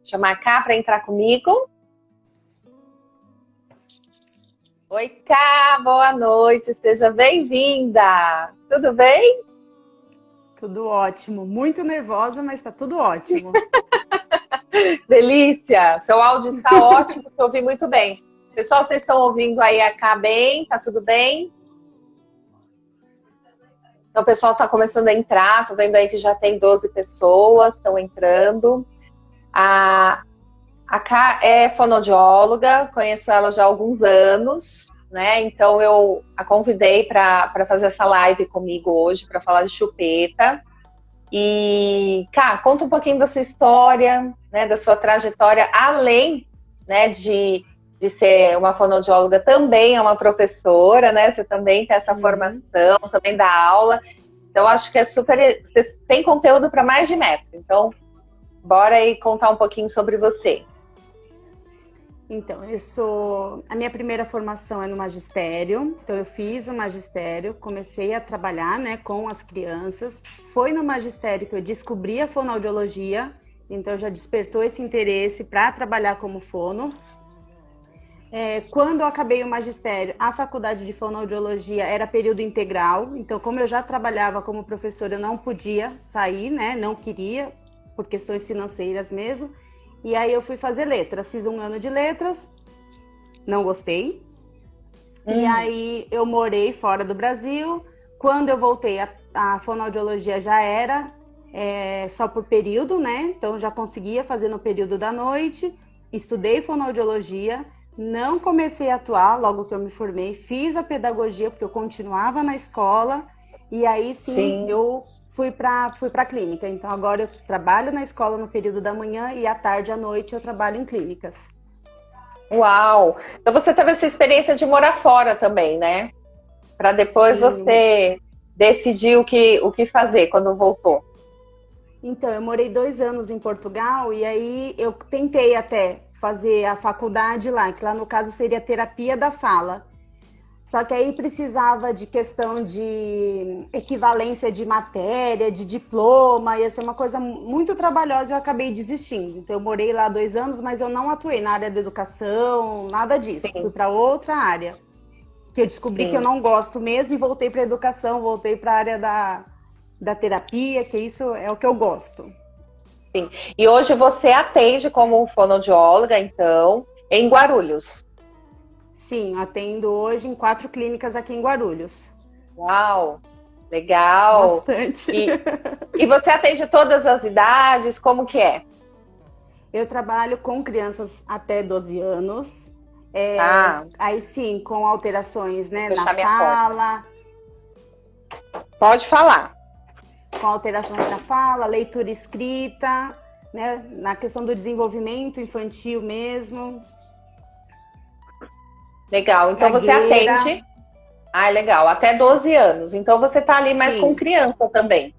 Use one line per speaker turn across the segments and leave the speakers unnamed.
chamar Cá para entrar comigo. Oi, Cá, boa noite, seja bem-vinda. Tudo bem?
Tudo ótimo. Muito nervosa, mas tá tudo ótimo.
Delícia! Seu áudio está ótimo, te ouvi muito bem. Pessoal, vocês estão ouvindo aí a Cá bem? Tá tudo bem? Então, o pessoal está começando a entrar, tô vendo aí que já tem 12 pessoas, estão entrando. A Cá é fonoaudióloga, conheço ela já há alguns anos, né? Então, eu a convidei para fazer essa live comigo hoje, para falar de chupeta. E, Cá, conta um pouquinho da sua história, né, da sua trajetória, além, né, de ser uma fonoaudióloga, também é uma professora, né? Você também tem essa formação, também dá aula. Então, acho que é super... Você tem conteúdo para mais de metro. Então, bora aí contar um pouquinho sobre você.
Então, a minha primeira formação é no magistério. Então, eu fiz o magistério, comecei a trabalhar, né, com as crianças. Foi no magistério que eu descobri a fonoaudiologia. Então, já despertou esse interesse para trabalhar como fono. Quando eu acabei o magistério, a faculdade de fonoaudiologia era período integral. Então, como eu já trabalhava como professora, eu não podia sair, né? Não queria, por questões financeiras mesmo. E aí eu fui fazer letras. Fiz um ano de letras, não gostei. E aí eu morei fora do Brasil. Quando eu voltei, a fonoaudiologia já era só por período, né? Então, já conseguia fazer no período da noite. Estudei fonoaudiologia. Não comecei a atuar logo que eu me formei, fiz a pedagogia porque eu continuava na escola e aí sim. Eu fui para a clínica. Então agora eu trabalho na escola no período da manhã e à tarde à noite eu trabalho em clínicas.
Uau! Então você teve essa experiência de morar fora também, né? Para depois você decidir o que fazer quando voltou.
Então, eu morei 2 anos em Portugal e aí eu tentei até fazer a faculdade lá, que lá no caso seria terapia da fala. Só que aí precisava de questão de equivalência de matéria, de diploma, ia ser uma coisa muito trabalhosa e eu acabei desistindo. Então eu morei lá 2 anos, mas eu não atuei na área da educação, nada disso. Fui para outra área, que eu descobri que eu não gosto mesmo e voltei para a educação, voltei para a área da terapia, que isso é o que eu gosto.
Sim. E hoje você atende como fonoaudióloga, então, em Guarulhos.
Sim, atendo hoje em 4 clínicas aqui em Guarulhos.
Uau, legal.
Bastante.
E você atende todas as idades, como que é?
Eu trabalho com crianças até 12 anos. Aí sim, com alterações, né, na fala.
Pode falar.
Com alterações na fala, leitura escrita, né, na questão do desenvolvimento infantil mesmo.
Legal, então você atende... legal, até 12 anos. Então você tá ali mais com criança também.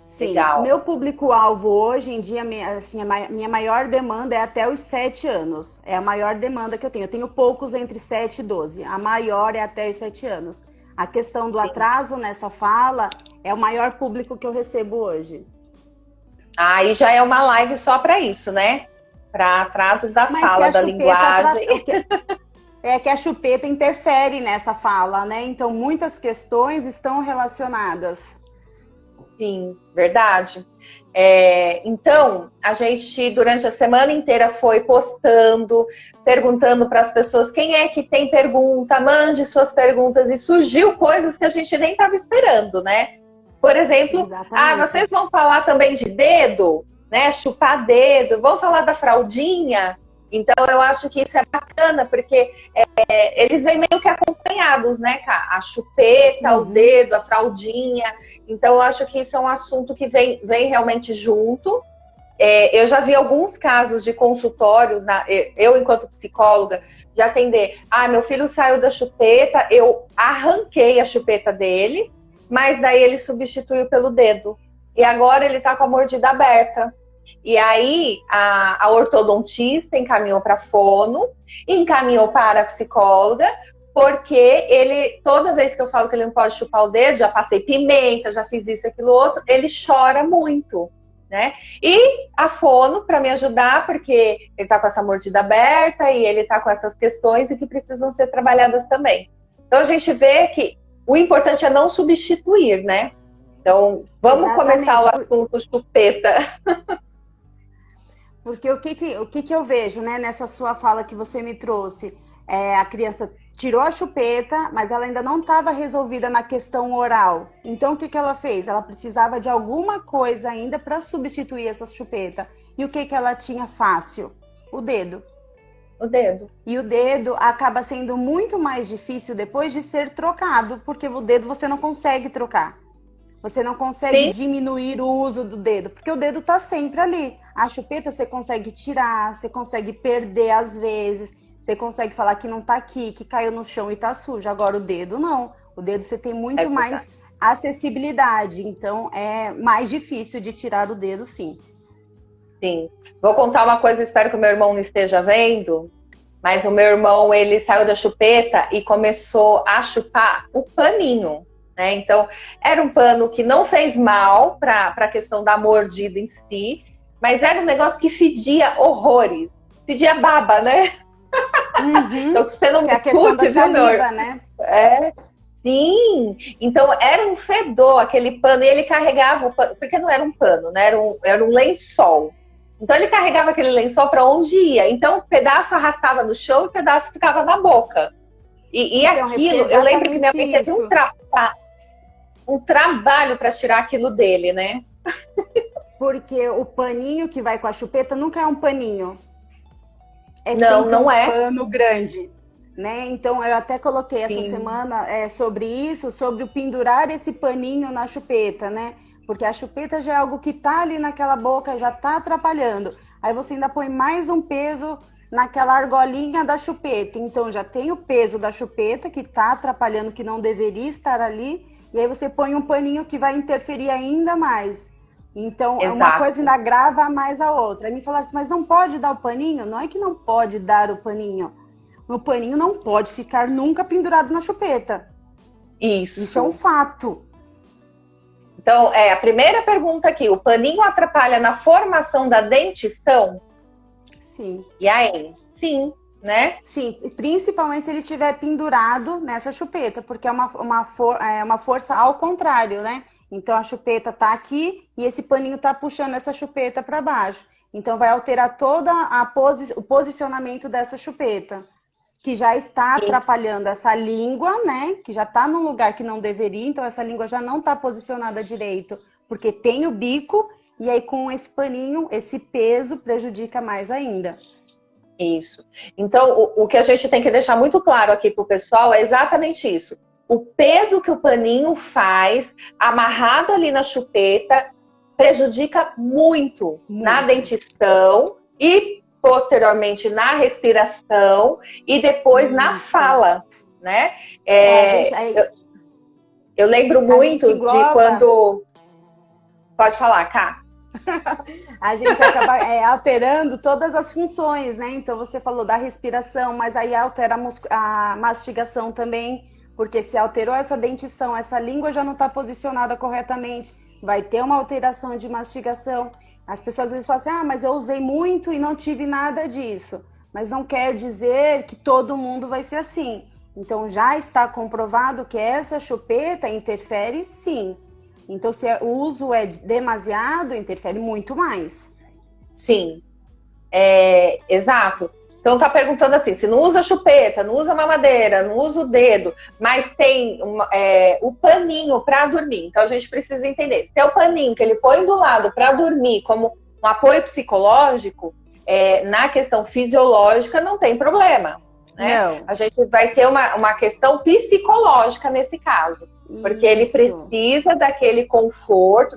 Sim,
legal.
Meu público-alvo hoje em dia, assim, a minha maior demanda é até os 7 anos. É a maior demanda que eu tenho. Eu tenho poucos entre 7 e 12. A maior é até os 7 anos. A questão do atraso nessa fala é o maior público que eu recebo hoje.
E já é uma live só para isso, né? Para atraso da fala, da linguagem.
É que a chupeta interfere nessa fala, né? Então, muitas questões estão relacionadas.
Sim, verdade. Então, a gente, durante a semana inteira, foi postando, perguntando para as pessoas quem é que tem pergunta, mande suas perguntas, e surgiu coisas que a gente nem estava esperando, né? Por exemplo, vocês vão falar também de dedo, né? Chupar dedo, vão falar da fraldinha. Então, eu acho que isso é bacana, porque eles vêm meio que acompanhados, né, Cá? A chupeta, o dedo, a fraldinha. Então, eu acho que isso é um assunto que vem realmente junto. Eu já vi alguns casos de consultório, eu, enquanto psicóloga, de atender. Meu filho saiu da chupeta, eu arranquei a chupeta dele, mas daí ele substituiu pelo dedo. E agora ele tá com a mordida aberta. E aí, a ortodontista encaminhou para fono, encaminhou para a psicóloga, porque ele, toda vez que eu falo que ele não pode chupar o dedo, já passei pimenta, já fiz isso, aquilo, outro, ele chora muito. né? E a fono para me ajudar, porque ele tá com essa mordida aberta e ele tá com essas questões e que precisam ser trabalhadas também. Então a gente vê que o importante é não substituir, né? Então vamos começar o assunto chupeta.
Porque o que eu vejo, né, nessa sua fala que você me trouxe, a criança tirou a chupeta, mas ela ainda não estava resolvida na questão oral. Então, o que ela fez? Ela precisava de alguma coisa ainda para substituir essa chupeta. E o que ela tinha fácil? O dedo.
O dedo.
E o dedo acaba sendo muito mais difícil depois de ser trocado, porque o dedo você não consegue trocar. Você não consegue diminuir o uso do dedo, porque o dedo está sempre ali. A chupeta você consegue tirar, você consegue perder às vezes, você consegue falar que não tá aqui, que caiu no chão e tá sujo. Agora o dedo não. O dedo você tem muito mais acessibilidade. Então é mais difícil de tirar o dedo, sim.
Sim. Vou contar uma coisa, espero que o meu irmão não esteja vendo. Mas o meu irmão, ele saiu da chupeta e começou a chupar o paninho, né? Então, era um pano que não fez mal para a questão da mordida em si, mas era um negócio que fedia horrores. Fedia baba, né?
Uhum.
Então, que você não
me escute,
saliva,
né?
Sim. Então, era um fedor aquele pano. E ele carregava o pano, porque não era um pano, né? Era um lençol. Então, ele carregava aquele lençol para onde ia. Então, um pedaço arrastava no chão e um pedaço ficava na boca. E então, aquilo, eu lembro que minha mãe teve um trabalho para tirar aquilo dele, né?
Porque o paninho que vai com a chupeta nunca é um paninho.
Não é
um pano grande, né? Então, eu até coloquei essa semana sobre isso, sobre o pendurar esse paninho na chupeta, né? Porque a chupeta já é algo que tá ali naquela boca, já tá atrapalhando. Aí você ainda põe mais um peso naquela argolinha da chupeta. Então, já tem o peso da chupeta que tá atrapalhando, que não deveria estar ali. E aí você põe um paninho que vai interferir ainda mais. Então, uma coisa ainda agrava mais a outra. Aí me falaram assim, mas não pode dar o paninho? Não é que não pode dar o paninho. O paninho não pode ficar nunca pendurado na chupeta. Isso é um fato.
Então, a primeira pergunta aqui, o paninho atrapalha na formação da dentição?
Sim.
E aí? Sim, né?
Sim, principalmente se ele estiver pendurado nessa chupeta, porque é uma força ao contrário, né? Então, a chupeta tá aqui e esse paninho tá puxando essa chupeta para baixo. Então, vai alterar todo o posicionamento dessa chupeta, que já está atrapalhando essa língua, né? Que já está num lugar que não deveria, então essa língua já não está posicionada direito, porque tem o bico, e aí com esse paninho, esse peso prejudica mais ainda.
Isso. Então, o que a gente tem que deixar muito claro aqui para o pessoal é exatamente isso. O peso que o paninho faz, amarrado ali na chupeta, prejudica muito na dentição e posteriormente na respiração e depois na fala, né? Eu lembro muito de quando... Pode falar, Ká.
A gente acaba alterando todas as funções, né? Então você falou da respiração, mas aí altera a mastigação também, porque se alterou essa dentição, essa língua já não está posicionada corretamente, vai ter uma alteração de mastigação. As pessoas às vezes falam assim, mas eu usei muito e não tive nada disso. Mas não quer dizer que todo mundo vai ser assim. Então já está comprovado que essa chupeta interfere sim. Então se o uso é demasiado, interfere muito mais.
Sim, exato. Então tá perguntando assim, se não usa chupeta, não usa mamadeira, não usa o dedo, mas tem o paninho para dormir. Então a gente precisa entender, se é o paninho que ele põe do lado para dormir como um apoio psicológico, na questão fisiológica não tem problema, né?
Não.
A gente vai ter uma questão psicológica nesse caso. Porque ele precisa daquele conforto,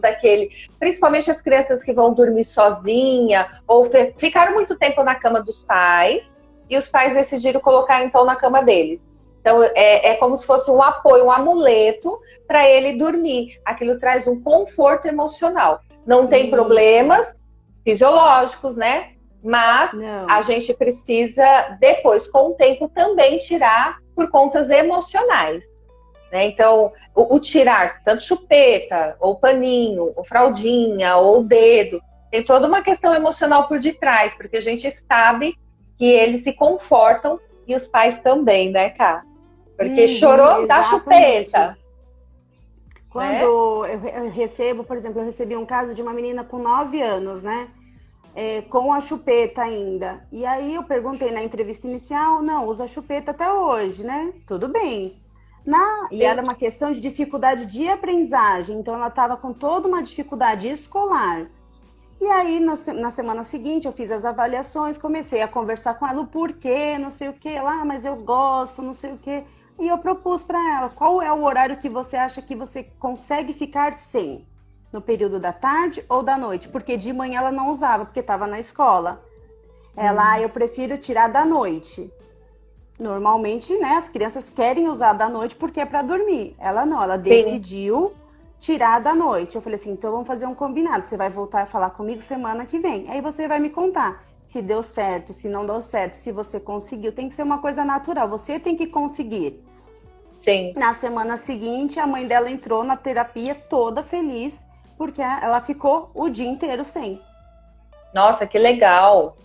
principalmente as crianças que vão dormir sozinha ou ficaram muito tempo na cama dos pais e os pais decidiram colocar então na cama deles. Então é como se fosse um apoio, um amuleto para ele dormir. Aquilo traz um conforto emocional. Não tem problemas fisiológicos, né? Mas a gente precisa depois, com o tempo, também tirar por contas emocionais. né? Então, o tirar tanto chupeta, ou paninho, ou fraldinha, ou o dedo, tem toda uma questão emocional por detrás, porque a gente sabe que eles se confortam e os pais também, né, Cá? Porque chorou, dá chupeta.
Quando eu recebo, por exemplo, eu recebi um caso de uma menina com 9 anos, né? Com a chupeta ainda. E aí eu perguntei na entrevista inicial, não, usa chupeta até hoje, né? Tudo bem. E era uma questão de dificuldade de aprendizagem, então ela estava com toda uma dificuldade escolar. E aí, na semana seguinte, eu fiz as avaliações, comecei a conversar com ela o porquê, não sei o que, lá, mas eu gosto, não sei o que. E eu propus para ela, qual é o horário que você acha que você consegue ficar sem? No período da tarde ou da noite? Porque de manhã ela não usava, porque estava na escola. Eu prefiro tirar da noite. Normalmente, né, as crianças querem usar da noite porque é para dormir. Ela não, ela decidiu tirar da noite. Eu falei assim, então vamos fazer um combinado. Você vai voltar a falar comigo semana que vem. Aí você vai me contar se deu certo, se não deu certo, se você conseguiu. Tem que ser uma coisa natural. Você tem que conseguir.
Sim.
Na semana seguinte, a mãe dela entrou na terapia toda feliz porque ela ficou o dia inteiro sem.
Nossa, que legal.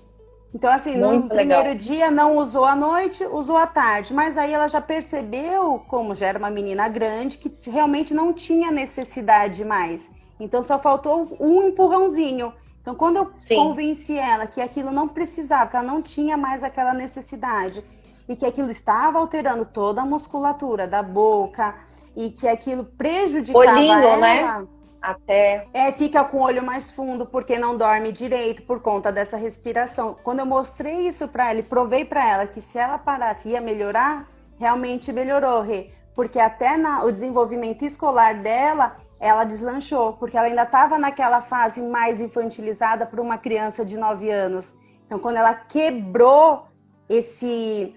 Então, assim, no primeiro dia não usou à noite, usou à tarde. Mas aí ela já percebeu, como já era uma menina grande, que realmente não tinha necessidade mais. Então, só faltou um empurrãozinho. Então, quando eu convenci ela que aquilo não precisava, que ela não tinha mais aquela necessidade, e que aquilo estava alterando toda a musculatura da boca, e que aquilo prejudicava
olhinho,
ela...
né? Até...
fica com o olho mais fundo porque não dorme direito por conta dessa respiração. Quando eu mostrei isso para ela e provei para ela que se ela parasse ia melhorar, realmente melhorou, Rê. Porque até o desenvolvimento escolar dela, ela deslanchou, porque ela ainda estava naquela fase mais infantilizada por uma criança de 9 anos. Então, quando ela quebrou esse...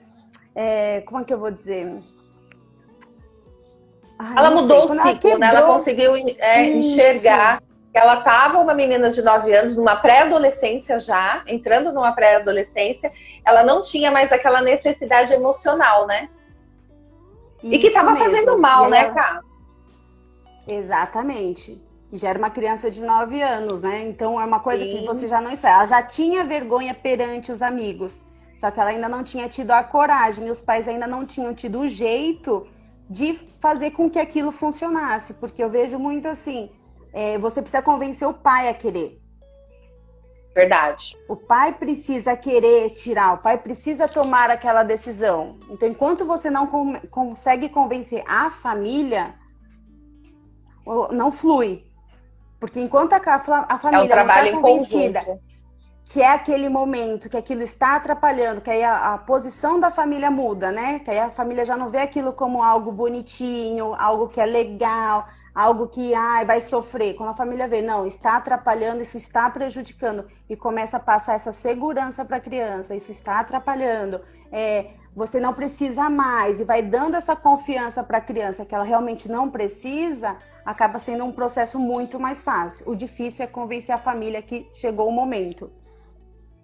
como é que eu vou dizer...
ela mudou o ciclo, né? Ela conseguiu enxergar que ela estava uma menina de 9 anos, numa pré-adolescência já, entrando numa pré-adolescência, ela não tinha mais aquela necessidade emocional, né? Isso e que estava fazendo mal, né, Cá?
Exatamente. E já era uma criança de 9 anos, né? Então é uma coisa que você já não espera. Ela já tinha vergonha perante os amigos, só que ela ainda não tinha tido a coragem, e os pais ainda não tinham tido o jeito de fazer com que aquilo funcionasse, porque eu vejo muito assim, você precisa convencer o pai a querer.
Verdade.
O pai precisa querer tirar, o pai precisa tomar aquela decisão. Então, enquanto você não consegue convencer a família, não flui. Porque enquanto a família não está convencida que é aquele momento, que aquilo está atrapalhando, que aí a posição da família muda, né? Que aí a família já não vê aquilo como algo bonitinho, algo que é legal, algo que vai sofrer. Quando a família vê, não, está atrapalhando, isso está prejudicando, e começa a passar essa segurança para a criança, isso está atrapalhando, você não precisa mais, e vai dando essa confiança para a criança que ela realmente não precisa, acaba sendo um processo muito mais fácil. O difícil é convencer a família que chegou o momento.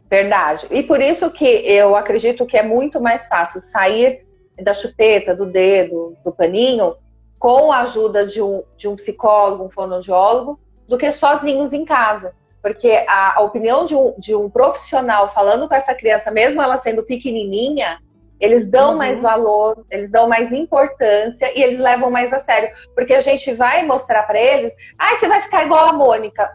Verdade. E por isso que eu acredito que é muito mais fácil sair da chupeta, do dedo, do paninho, com a ajuda de um psicólogo, um fonoaudiólogo, do que sozinhos em casa. Porque a opinião de um profissional falando com essa criança, mesmo ela sendo pequenininha, eles dão mais valor, eles dão mais importância e eles levam mais a sério. Porque a gente vai mostrar para eles, você vai ficar igual a Mônica.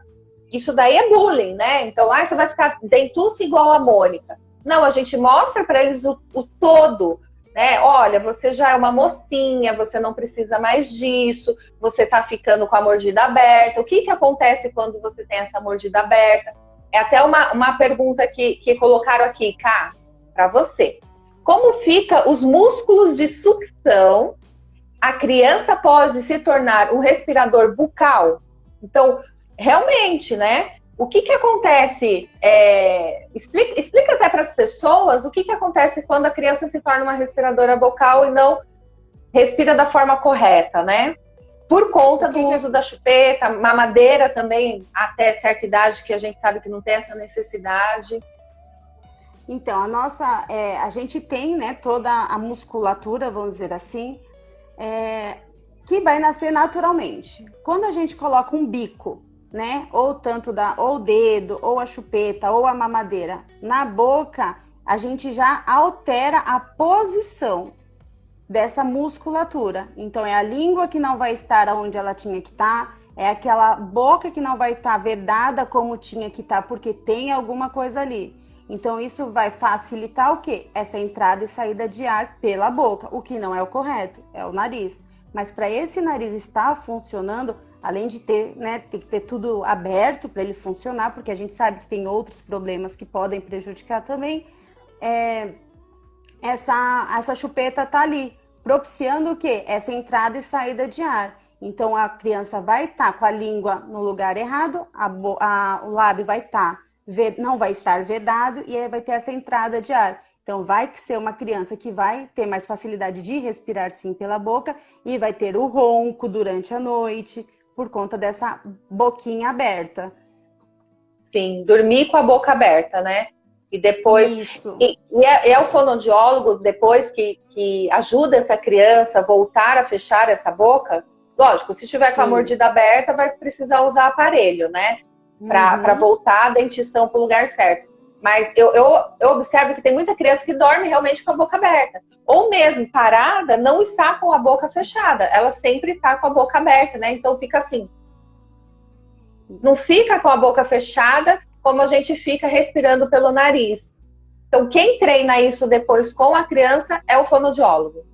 Isso daí é bullying, né? Então, você vai ficar dentuça igual a Mônica. Não, a gente mostra para eles o todo, né? Olha, você já é uma mocinha, você não precisa mais disso, você tá ficando com a mordida aberta. O que acontece quando você tem essa mordida aberta? É até uma pergunta que colocaram aqui, Cá, para você. Como fica os músculos de sucção? A criança pode se tornar um respirador bucal? Então, realmente, né? O que acontece? Explica até para as pessoas o que acontece quando a criança se torna uma respiradora bucal e não respira da forma correta, né? Por conta do uso da chupeta, mamadeira também, até certa idade, que a gente sabe que não tem essa necessidade.
Então, a gente tem, né, toda a musculatura, vamos dizer assim, que vai nascer naturalmente. Quando a gente coloca um bico, né, ou ou o dedo, ou a chupeta, ou a mamadeira na boca, a gente já altera a posição dessa musculatura. Então é a língua que não vai estar onde ela tinha que estar, é aquela boca que não vai estar vedada como tinha que estar, porque tem alguma coisa ali. Então isso vai facilitar o quê? Essa entrada e saída de ar pela boca, o que não é o correto, é o nariz. Mas para esse nariz estar funcionando, além de ter, né, tem que ter tudo aberto para ele funcionar, porque a gente sabe que tem outros problemas que podem prejudicar também, essa chupeta tá ali, propiciando o quê? Essa entrada e saída de ar. Então a criança vai estar com a língua no lugar errado, o lábio vai não vai estar vedado e aí vai ter essa entrada de ar. Então vai ser uma criança que vai ter mais facilidade de respirar sim pela boca e vai ter o ronco durante a noite por conta dessa boquinha aberta.
Sim, dormir com a boca aberta, né? E depois.
Isso.
É o fonoaudiólogo, depois que ajuda essa criança a voltar a fechar essa boca. Lógico, se tiver com a mordida aberta, vai precisar usar aparelho, né? Para voltar a dentição para o lugar certo. Mas eu observo que tem muita criança que dorme realmente com a boca aberta. Ou mesmo parada, não está com a boca fechada. Ela sempre está com a boca aberta, né? Então fica assim. Não fica com a boca fechada como a gente fica respirando pelo nariz. Então, quem treina isso depois com a criança é o fonoaudiólogo.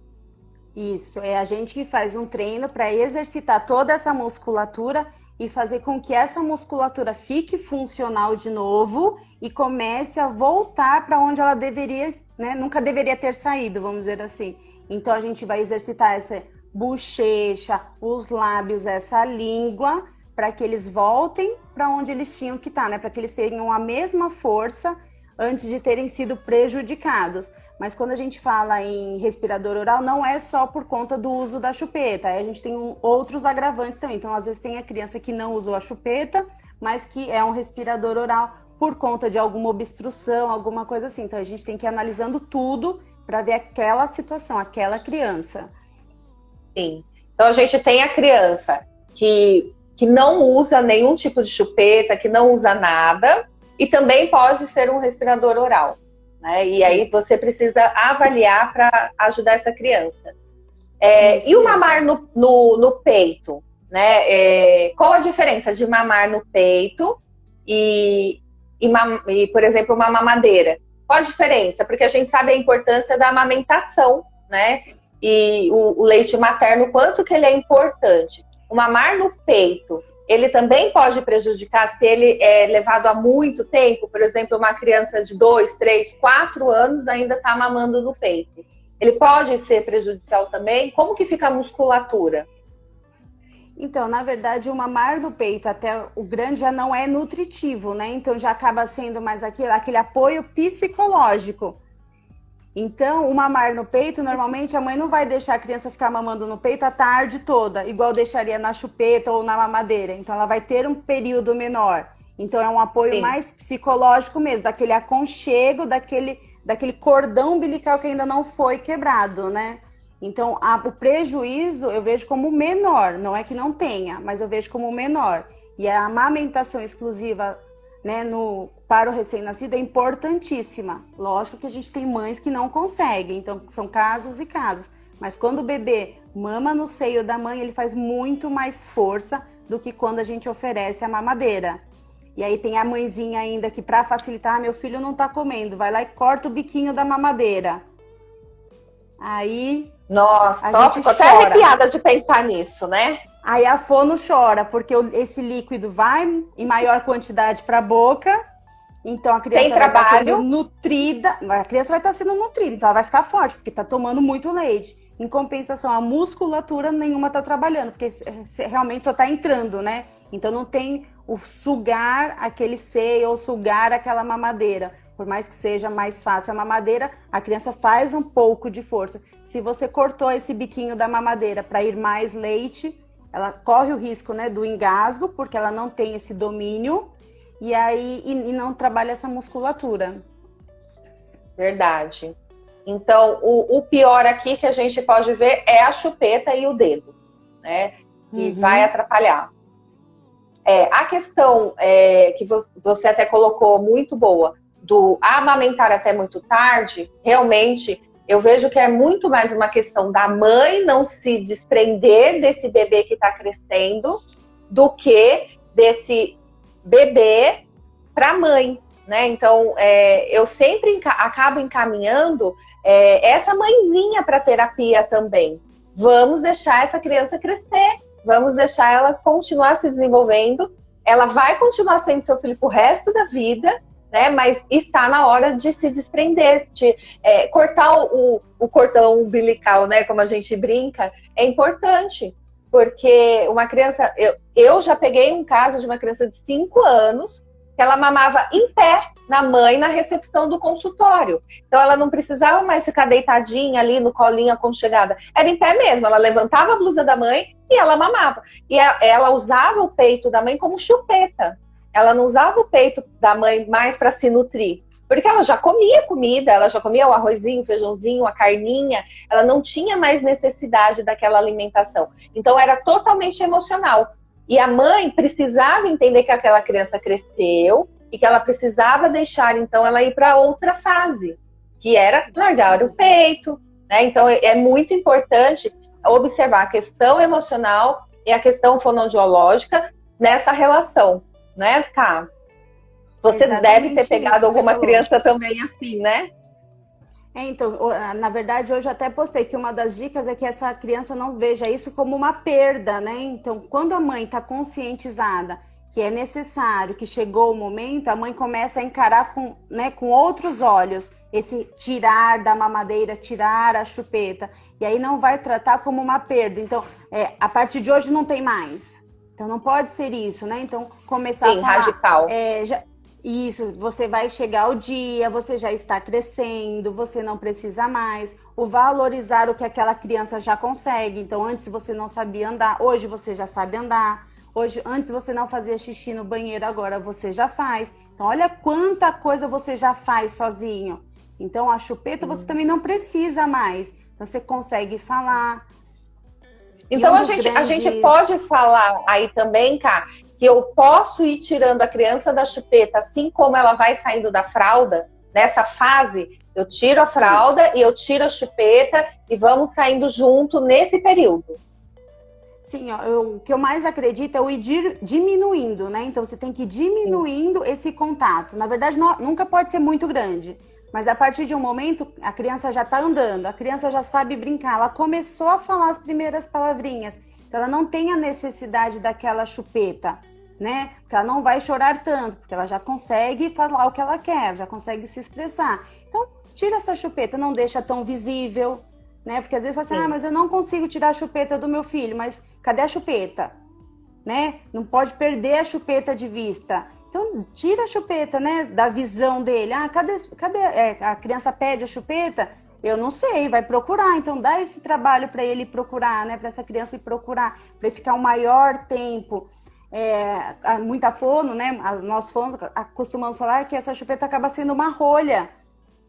Isso, é a gente que faz um treino para exercitar toda essa musculatura e fazer com que essa musculatura fique funcional de novo e comece a voltar para onde ela deveria, né? Nunca deveria ter saído, vamos dizer assim. Então, a gente vai exercitar essa bochecha, os lábios, essa língua, para que eles voltem para onde eles tinham que estar, né? Para que eles tenham a mesma força antes de terem sido prejudicados. Mas quando a gente fala em respirador oral, não é só por conta do uso da chupeta. Aí a gente tem outros agravantes também. Então, às vezes tem a criança que não usou a chupeta, mas que é um respirador oral por conta de alguma obstrução, alguma coisa assim. Então, a gente tem que ir analisando tudo para ver aquela situação, aquela criança.
Sim. Então, a gente tem a criança que não usa nenhum tipo de chupeta, que não usa nada, e também pode ser um respirador oral, né? E aí você precisa avaliar para ajudar essa criança. E o mamar no peito, né? Qual a diferença de mamar no peito e, por exemplo, uma mamadeira? Qual a diferença? Porque a gente sabe a importância da amamentação, né? E o leite materno, quanto que ele é importante. O mamar no peito, ele também pode prejudicar se ele é levado há muito tempo. Por exemplo, uma criança de 2, 3, 4 anos ainda está mamando no peito. Ele pode ser prejudicial também? Como que fica a musculatura?
Então, na verdade, o mamar no peito até o grande já não é nutritivo, né? Então já acaba sendo mais aquele apoio psicológico. Então, o mamar no peito, normalmente a mãe não vai deixar a criança ficar mamando no peito a tarde toda, igual deixaria na chupeta ou na mamadeira. Então, ela vai ter um período menor. Então, é um apoio mais psicológico mesmo, daquele aconchego, daquele cordão umbilical que ainda não foi quebrado, né? Então, o prejuízo eu vejo como menor, não é que não tenha, mas eu vejo como menor. E a amamentação exclusiva, né, para o recém-nascido é importantíssima. Lógico que a gente tem mães que não conseguem, então são casos e casos. Mas quando o bebê mama no seio da mãe, ele faz muito mais força do que quando a gente oferece a mamadeira. E aí tem a mãezinha ainda que, para facilitar, meu filho não tá comendo, vai lá e corta o biquinho da mamadeira. Aí...
Nossa, só ficou até arrepiada de pensar nisso, né?
Aí a fono chora, porque esse líquido vai em maior quantidade para a boca, então a criança vai estar sendo nutrida, a criança vai estar sendo nutrida, então ela vai ficar forte, porque está tomando muito leite. Em compensação, a musculatura nenhuma está trabalhando, porque realmente só está entrando, né? Então não tem o sugar aquele seio ou sugar aquela mamadeira. Por mais que seja mais fácil a mamadeira, a criança faz um pouco de força. Se você cortou esse biquinho da mamadeira para ir mais leite, ela corre o risco, né, do engasgo, porque ela não tem esse domínio e aí e não trabalha essa musculatura.
Verdade. Então, o pior aqui que a gente pode ver é a chupeta e o dedo, né? E vai atrapalhar. A questão que você até colocou muito boa, do amamentar até muito tarde, realmente eu vejo que é muito mais uma questão da mãe não se desprender desse bebê que está crescendo do que desse bebê para a mãe, né? Então, eu sempre acabo encaminhando essa mãezinha para terapia também. Vamos deixar essa criança crescer, vamos deixar ela continuar se desenvolvendo. Ela vai continuar sendo seu filho pro resto da vida, né? Mas está na hora de se desprender, de cortar o cordão umbilical, né? Como a gente brinca, é importante. Porque uma criança... Eu já peguei um caso de uma criança de 5 anos que ela mamava em pé na mãe na recepção do consultório. Então ela não precisava mais ficar deitadinha ali no colinho aconchegada. Era em pé mesmo, ela levantava a blusa da mãe e ela mamava. E ela usava o peito da mãe como chupeta. Ela não usava o peito da mãe mais para se nutrir. Porque ela já comia comida, ela já comia o arrozinho, o feijãozinho, a carninha. Ela não tinha mais necessidade daquela alimentação. Então era totalmente emocional. E a mãe precisava entender que aquela criança cresceu e que ela precisava deixar, então, ela ir para outra fase, que era largar o peito, né? Então, é muito importante observar a questão emocional e a questão fonoaudiológica nessa relação, né, Ká? Você deve ter pegado alguma criança também assim, né?
Então, na verdade, hoje eu até postei que uma das dicas é que essa criança não veja isso como uma perda, né? Então, quando a mãe está conscientizada que é necessário, que chegou o momento, a mãe começa a encarar com outros olhos esse tirar da mamadeira, tirar a chupeta. E aí não vai tratar como uma perda. Então, a partir de hoje não tem mais. Então, não pode ser isso, né? Então, começar a falar...
radical.
Isso, você vai chegar o dia, você já está crescendo, você não precisa mais. O valorizar o que aquela criança já consegue. Então, antes você não sabia andar, hoje você já sabe andar. Antes você não fazia xixi no banheiro, agora você já faz. Então, olha quanta coisa você já faz sozinho. Então, a chupeta você também não precisa mais. Então, você consegue falar.
Então, a gente pode falar aí também, Ká, que eu posso ir tirando a criança da chupeta, assim como ela vai saindo da fralda, nessa fase, eu tiro a fralda e eu tiro a chupeta e vamos saindo junto nesse período.
Sim, o que eu mais acredito é o ir diminuindo, né? Então, você tem que ir diminuindo esse contato. Na verdade, nunca pode ser muito grande. Mas a partir de um momento, a criança já está andando, a criança já sabe brincar, ela começou a falar as primeiras palavrinhas. Então, ela não tem a necessidade daquela chupeta, né? Porque ela não vai chorar tanto, porque ela já consegue falar o que ela quer, já consegue se expressar. Então, tira essa chupeta, não deixa tão visível, né? Porque às vezes fala assim, mas eu não consigo tirar a chupeta do meu filho, mas cadê a chupeta? Né? Não pode perder a chupeta de vista. Então, tira a chupeta, né, da visão dele. Cadê a criança pede a chupeta? Eu não sei, vai procurar. Então, dá esse trabalho para ele procurar, né, para essa criança ir procurar, para ele ficar um maior tempo. Muita fono, né, nós fonos acostumamos falar que essa chupeta acaba sendo uma rolha.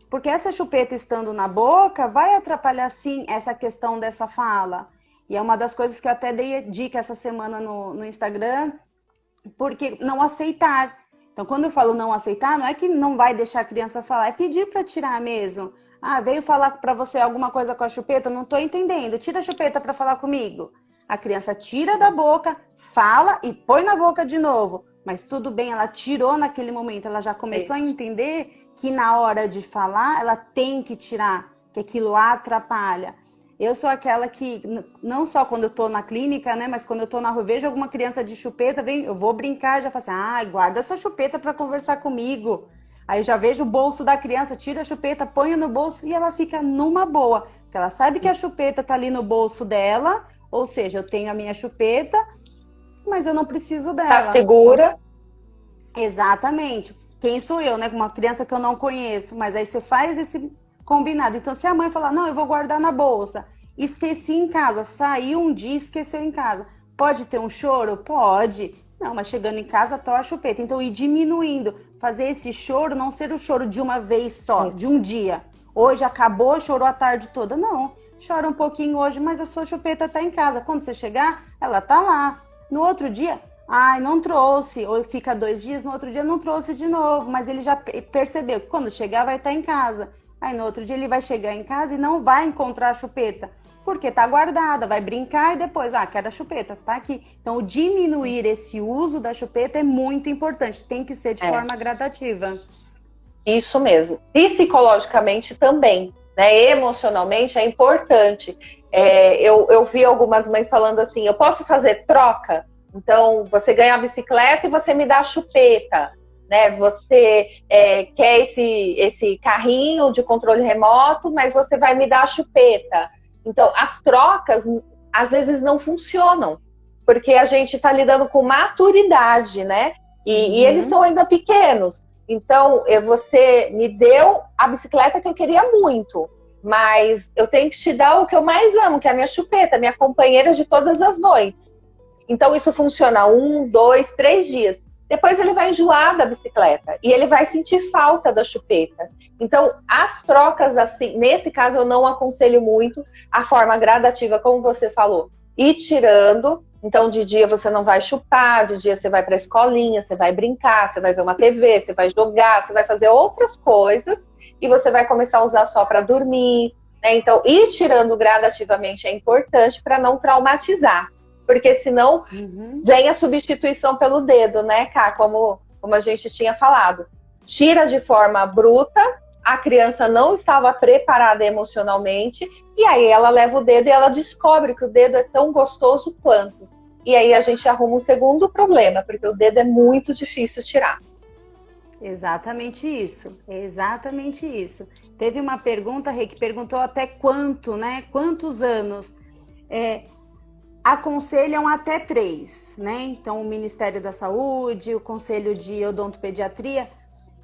Porque essa chupeta estando na boca vai atrapalhar, sim, essa questão dessa fala. E é uma das coisas que eu até dei dica essa semana no Instagram, porque não aceitar. Então, quando eu falo não aceitar, não é que não vai deixar a criança falar, é pedir para tirar mesmo. Veio falar para você alguma coisa com a chupeta, não estou entendendo, tira a chupeta para falar comigo. A criança tira da boca, fala e põe na boca de novo. Mas tudo bem, ela tirou naquele momento, ela já começou a entender que na hora de falar, ela tem que tirar, que aquilo atrapalha. Eu sou aquela que, não só quando eu tô na clínica, né, mas quando eu tô na rua, vejo alguma criança de chupeta, eu vou brincar, já falo assim, guarda essa chupeta para conversar comigo. Aí já vejo o bolso da criança, tira a chupeta, põe no bolso e ela fica numa boa. Porque ela sabe que a chupeta tá ali no bolso dela, ou seja, eu tenho a minha chupeta, mas eu não preciso dela.
Tá segura.
Exatamente. Quem sou eu, né? Uma criança que eu não conheço, mas aí você faz esse combinado. Então, se a mãe falar, não, eu vou guardar na bolsa, esqueci em casa, saiu um dia, esqueceu em casa, pode ter um choro? Pode. Não, mas chegando em casa, tô a chupeta. Então, ir diminuindo, fazer esse choro não ser o choro de uma vez só, de um dia. Hoje acabou, chorou a tarde toda. Não, chora um pouquinho hoje, mas a sua chupeta tá em casa. Quando você chegar, ela tá lá. No outro dia, ai, não trouxe. Ou fica 2 dias, no outro dia não trouxe de novo. Mas ele já percebeu que quando chegar vai estar em casa. Aí no outro dia ele vai chegar em casa e não vai encontrar a chupeta. Porque tá guardada, vai brincar e depois, quero a chupeta, tá aqui. Então, diminuir esse uso da chupeta é muito importante. Tem que ser de forma gradativa.
Isso mesmo. Psicologicamente também, né? Emocionalmente é importante. Eu vi algumas mães falando assim, eu posso fazer troca? Então, você ganha a bicicleta e você me dá a chupeta, né? Você quer esse carrinho de controle remoto, mas você vai me dar a chupeta. Então, as trocas, às vezes, não funcionam, porque a gente está lidando com maturidade, né? E eles são ainda pequenos. Então, você me deu a bicicleta que eu queria muito, mas eu tenho que te dar o que eu mais amo, que é a minha chupeta, minha companheira de todas as noites. Então, isso funciona 1, 2, 3 dias. Depois ele vai enjoar da bicicleta e ele vai sentir falta da chupeta. Então, as trocas, assim, nesse caso, eu não aconselho muito a forma gradativa, como você falou, ir tirando. Então, de dia você não vai chupar, de dia você vai para a escolinha, você vai brincar, você vai ver uma TV, você vai jogar, você vai fazer outras coisas e você vai começar a usar só para dormir, né? Então, ir tirando gradativamente é importante para não traumatizar. Porque senão vem a substituição pelo dedo, né, Ká? Como a gente tinha falado. Tira de forma bruta, a criança não estava preparada emocionalmente, e aí ela leva o dedo e ela descobre que o dedo é tão gostoso quanto. E aí a gente arruma um segundo problema, porque o dedo é muito difícil tirar.
Exatamente isso, exatamente isso. Teve uma pergunta, Rê, que perguntou até quanto, né? Quantos anos? Aconselham até 3, né? Então, o Ministério da Saúde, o Conselho de Odontopediatria,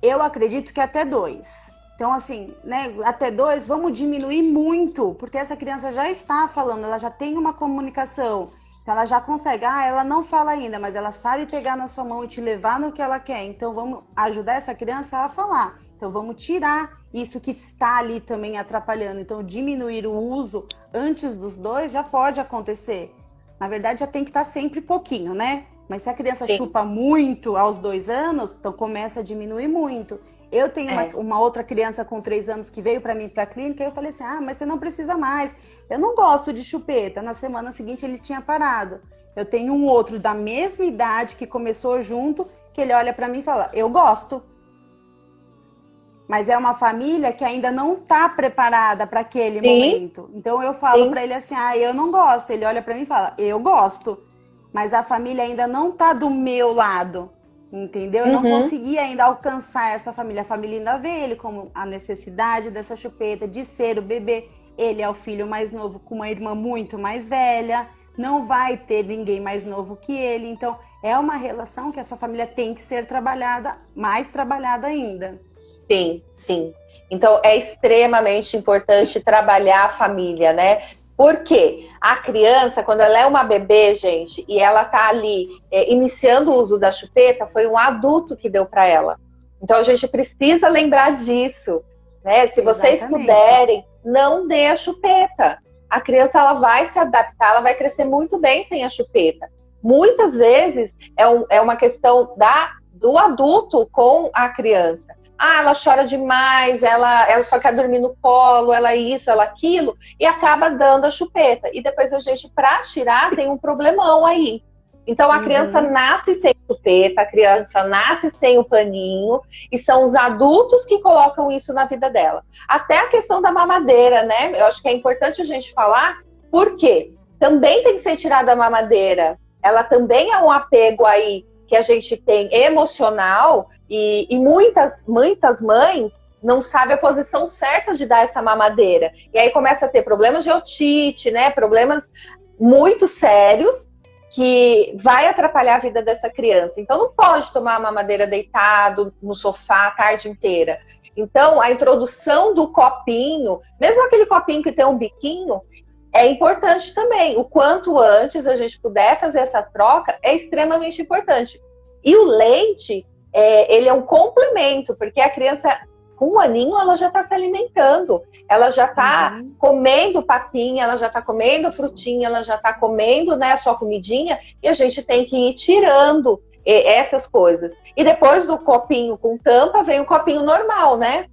eu acredito que até 2. Então, assim, né? Até 2, vamos diminuir muito, porque essa criança já está falando, ela já tem uma comunicação, então ela já consegue. Ela não fala ainda, mas ela sabe pegar na sua mão e te levar no que ela quer. Então, vamos ajudar essa criança a falar. Então, vamos tirar isso que está ali também atrapalhando. Então, diminuir o uso antes dos 2 já pode acontecer. Na verdade, já tem que estar sempre pouquinho, né? Mas se a criança chupa muito aos 2 anos, então começa a diminuir muito. Eu tenho uma outra criança com 3 anos que veio para mim para a clínica e eu falei assim, mas você não precisa mais. Eu não gosto de chupeta. Na semana seguinte ele tinha parado. Eu tenho um outro da mesma idade que começou junto, que ele olha para mim e fala, eu gosto. Mas é uma família que ainda não está preparada para aquele momento. Então eu falo para ele assim, eu não gosto. Ele olha para mim e fala, eu gosto. Mas a família ainda não está do meu lado, entendeu? Eu não consegui ainda alcançar essa família. A família ainda vê ele como a necessidade dessa chupeta, de ser o bebê. Ele é o filho mais novo com uma irmã muito mais velha. Não vai ter ninguém mais novo que ele. Então é uma relação que essa família tem que ser trabalhada, mais trabalhada ainda.
Sim, sim. Então, é extremamente importante trabalhar a família, né? Porque a criança, quando ela é uma bebê, gente, e ela tá ali iniciando o uso da chupeta, foi um adulto que deu para ela. Então, a gente precisa lembrar disso, né? Se vocês puderem, não dê a chupeta. A criança, ela vai se adaptar, ela vai crescer muito bem sem a chupeta. Muitas vezes, é uma questão do adulto com a criança. Ela chora demais, ela só quer dormir no colo, ela isso, ela aquilo, e acaba dando a chupeta. E depois a gente, para tirar, tem um problemão aí. Então a criança nasce sem chupeta, a criança nasce sem o paninho, e são os adultos que colocam isso na vida dela. Até a questão da mamadeira, né? Eu acho que é importante a gente falar, porque também tem que ser tirada a mamadeira. Ela também é um apego aí que a gente tem emocional, e muitas mães não sabem a posição certa de dar essa mamadeira. E aí começa a ter problemas de otite, né? Problemas muito sérios que vai atrapalhar a vida dessa criança. Então não pode tomar a mamadeira deitado no sofá a tarde inteira. Então a introdução do copinho, mesmo aquele copinho que tem um biquinho, é importante também. O quanto antes a gente puder fazer essa troca é extremamente importante. E o leite, ele é um complemento, porque a criança Com 1 aninho, ela já está se alimentando, ela já está comendo papinha, ela já está comendo frutinha, ela já está comendo, né, a sua comidinha, e a gente tem que ir tirando essas coisas. E depois do copinho com tampa, vem o copinho normal, né?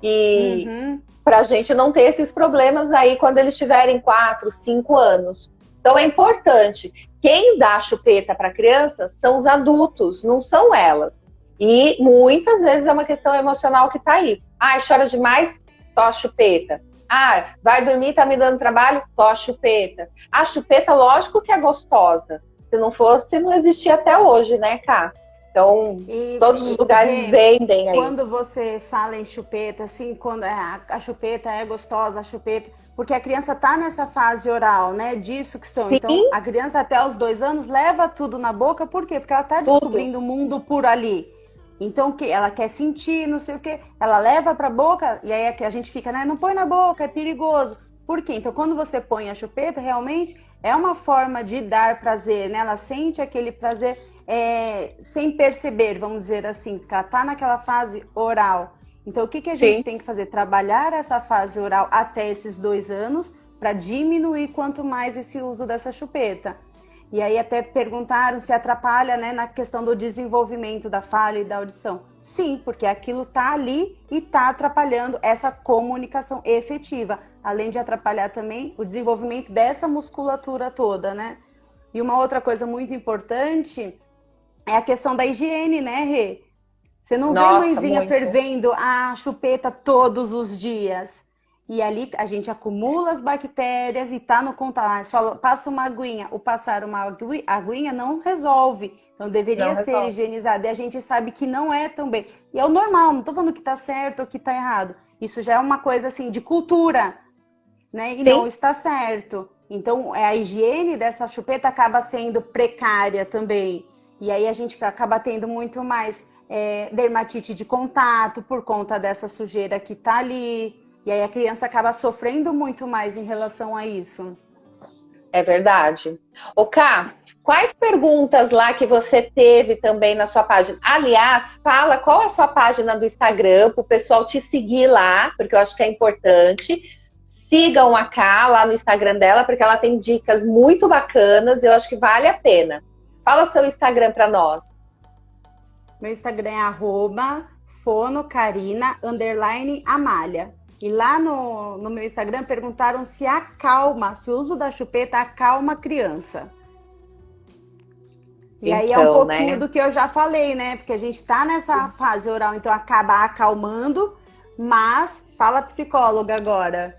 E para a gente não ter esses problemas aí quando eles tiverem 4, 5 anos. Então é importante. Quem dá chupeta para criança são os adultos, não são elas. E muitas vezes é uma questão emocional que tá aí. Ah, chora demais? Tó a chupeta. Ah, vai dormir, tá me dando trabalho? Tó a chupeta. A chupeta, lógico que é gostosa. Se não fosse, não existia até hoje, né, Cá? Então, todos os lugares vendem aí.
Quando você fala em chupeta, assim, quando a chupeta é gostosa, a chupeta... Porque a criança tá nessa fase oral, né? Disso que são.
Sim.
Então, a criança até os 2 anos leva tudo na boca. Por quê? Porque ela tá descobrindo o mundo por ali. Então, que ela quer sentir, não sei o quê. Ela leva pra boca, e aí a gente fica, né? Não põe na boca, é perigoso. Por quê? Então, quando você põe a chupeta, realmente é uma forma de dar prazer, né? Ela sente aquele prazer sem perceber, vamos dizer assim, porque ela tá naquela fase oral. Então, o que a gente tem que fazer? Trabalhar essa fase oral até esses 2 anos para diminuir quanto mais esse uso dessa chupeta. E aí até perguntaram se atrapalha, né, na questão do desenvolvimento da fala e da audição. Sim, porque aquilo tá ali e tá atrapalhando essa comunicação efetiva, além de atrapalhar também o desenvolvimento dessa musculatura toda, né? E uma outra coisa muito importante é a questão da higiene, né, Rê? Você não vê mãezinha fervendo a chupeta todos os dias. E ali a gente acumula as bactérias e tá no contato. Só passa uma aguinha. O passar uma aguinha não resolve. Então deveria ser higienizado. E a gente sabe que não é tão bem. E é o normal, não tô falando que tá certo ou que tá errado. Isso já é uma coisa assim de cultura, né? E não está certo. Então a higiene dessa chupeta acaba sendo precária também. E aí a gente acaba tendo muito mais dermatite de contato por conta dessa sujeira que tá ali. E aí a criança acaba sofrendo muito mais em relação a isso.
É verdade. Ô, Ká, quais perguntas lá que você teve também na sua página? Aliás, fala qual é a sua página do Instagram, para o pessoal te seguir lá, porque eu acho que é importante. Sigam a Ká lá no Instagram dela, porque ela tem dicas muito bacanas, eu acho que vale a pena. Fala seu Instagram para nós.
Meu Instagram é @fonocarina_Amália. E lá no meu Instagram perguntaram se o uso da chupeta acalma a criança. E aí é um pouquinho do que eu já falei, né? Porque a gente tá nessa fase oral, então acaba acalmando, mas fala a psicóloga agora.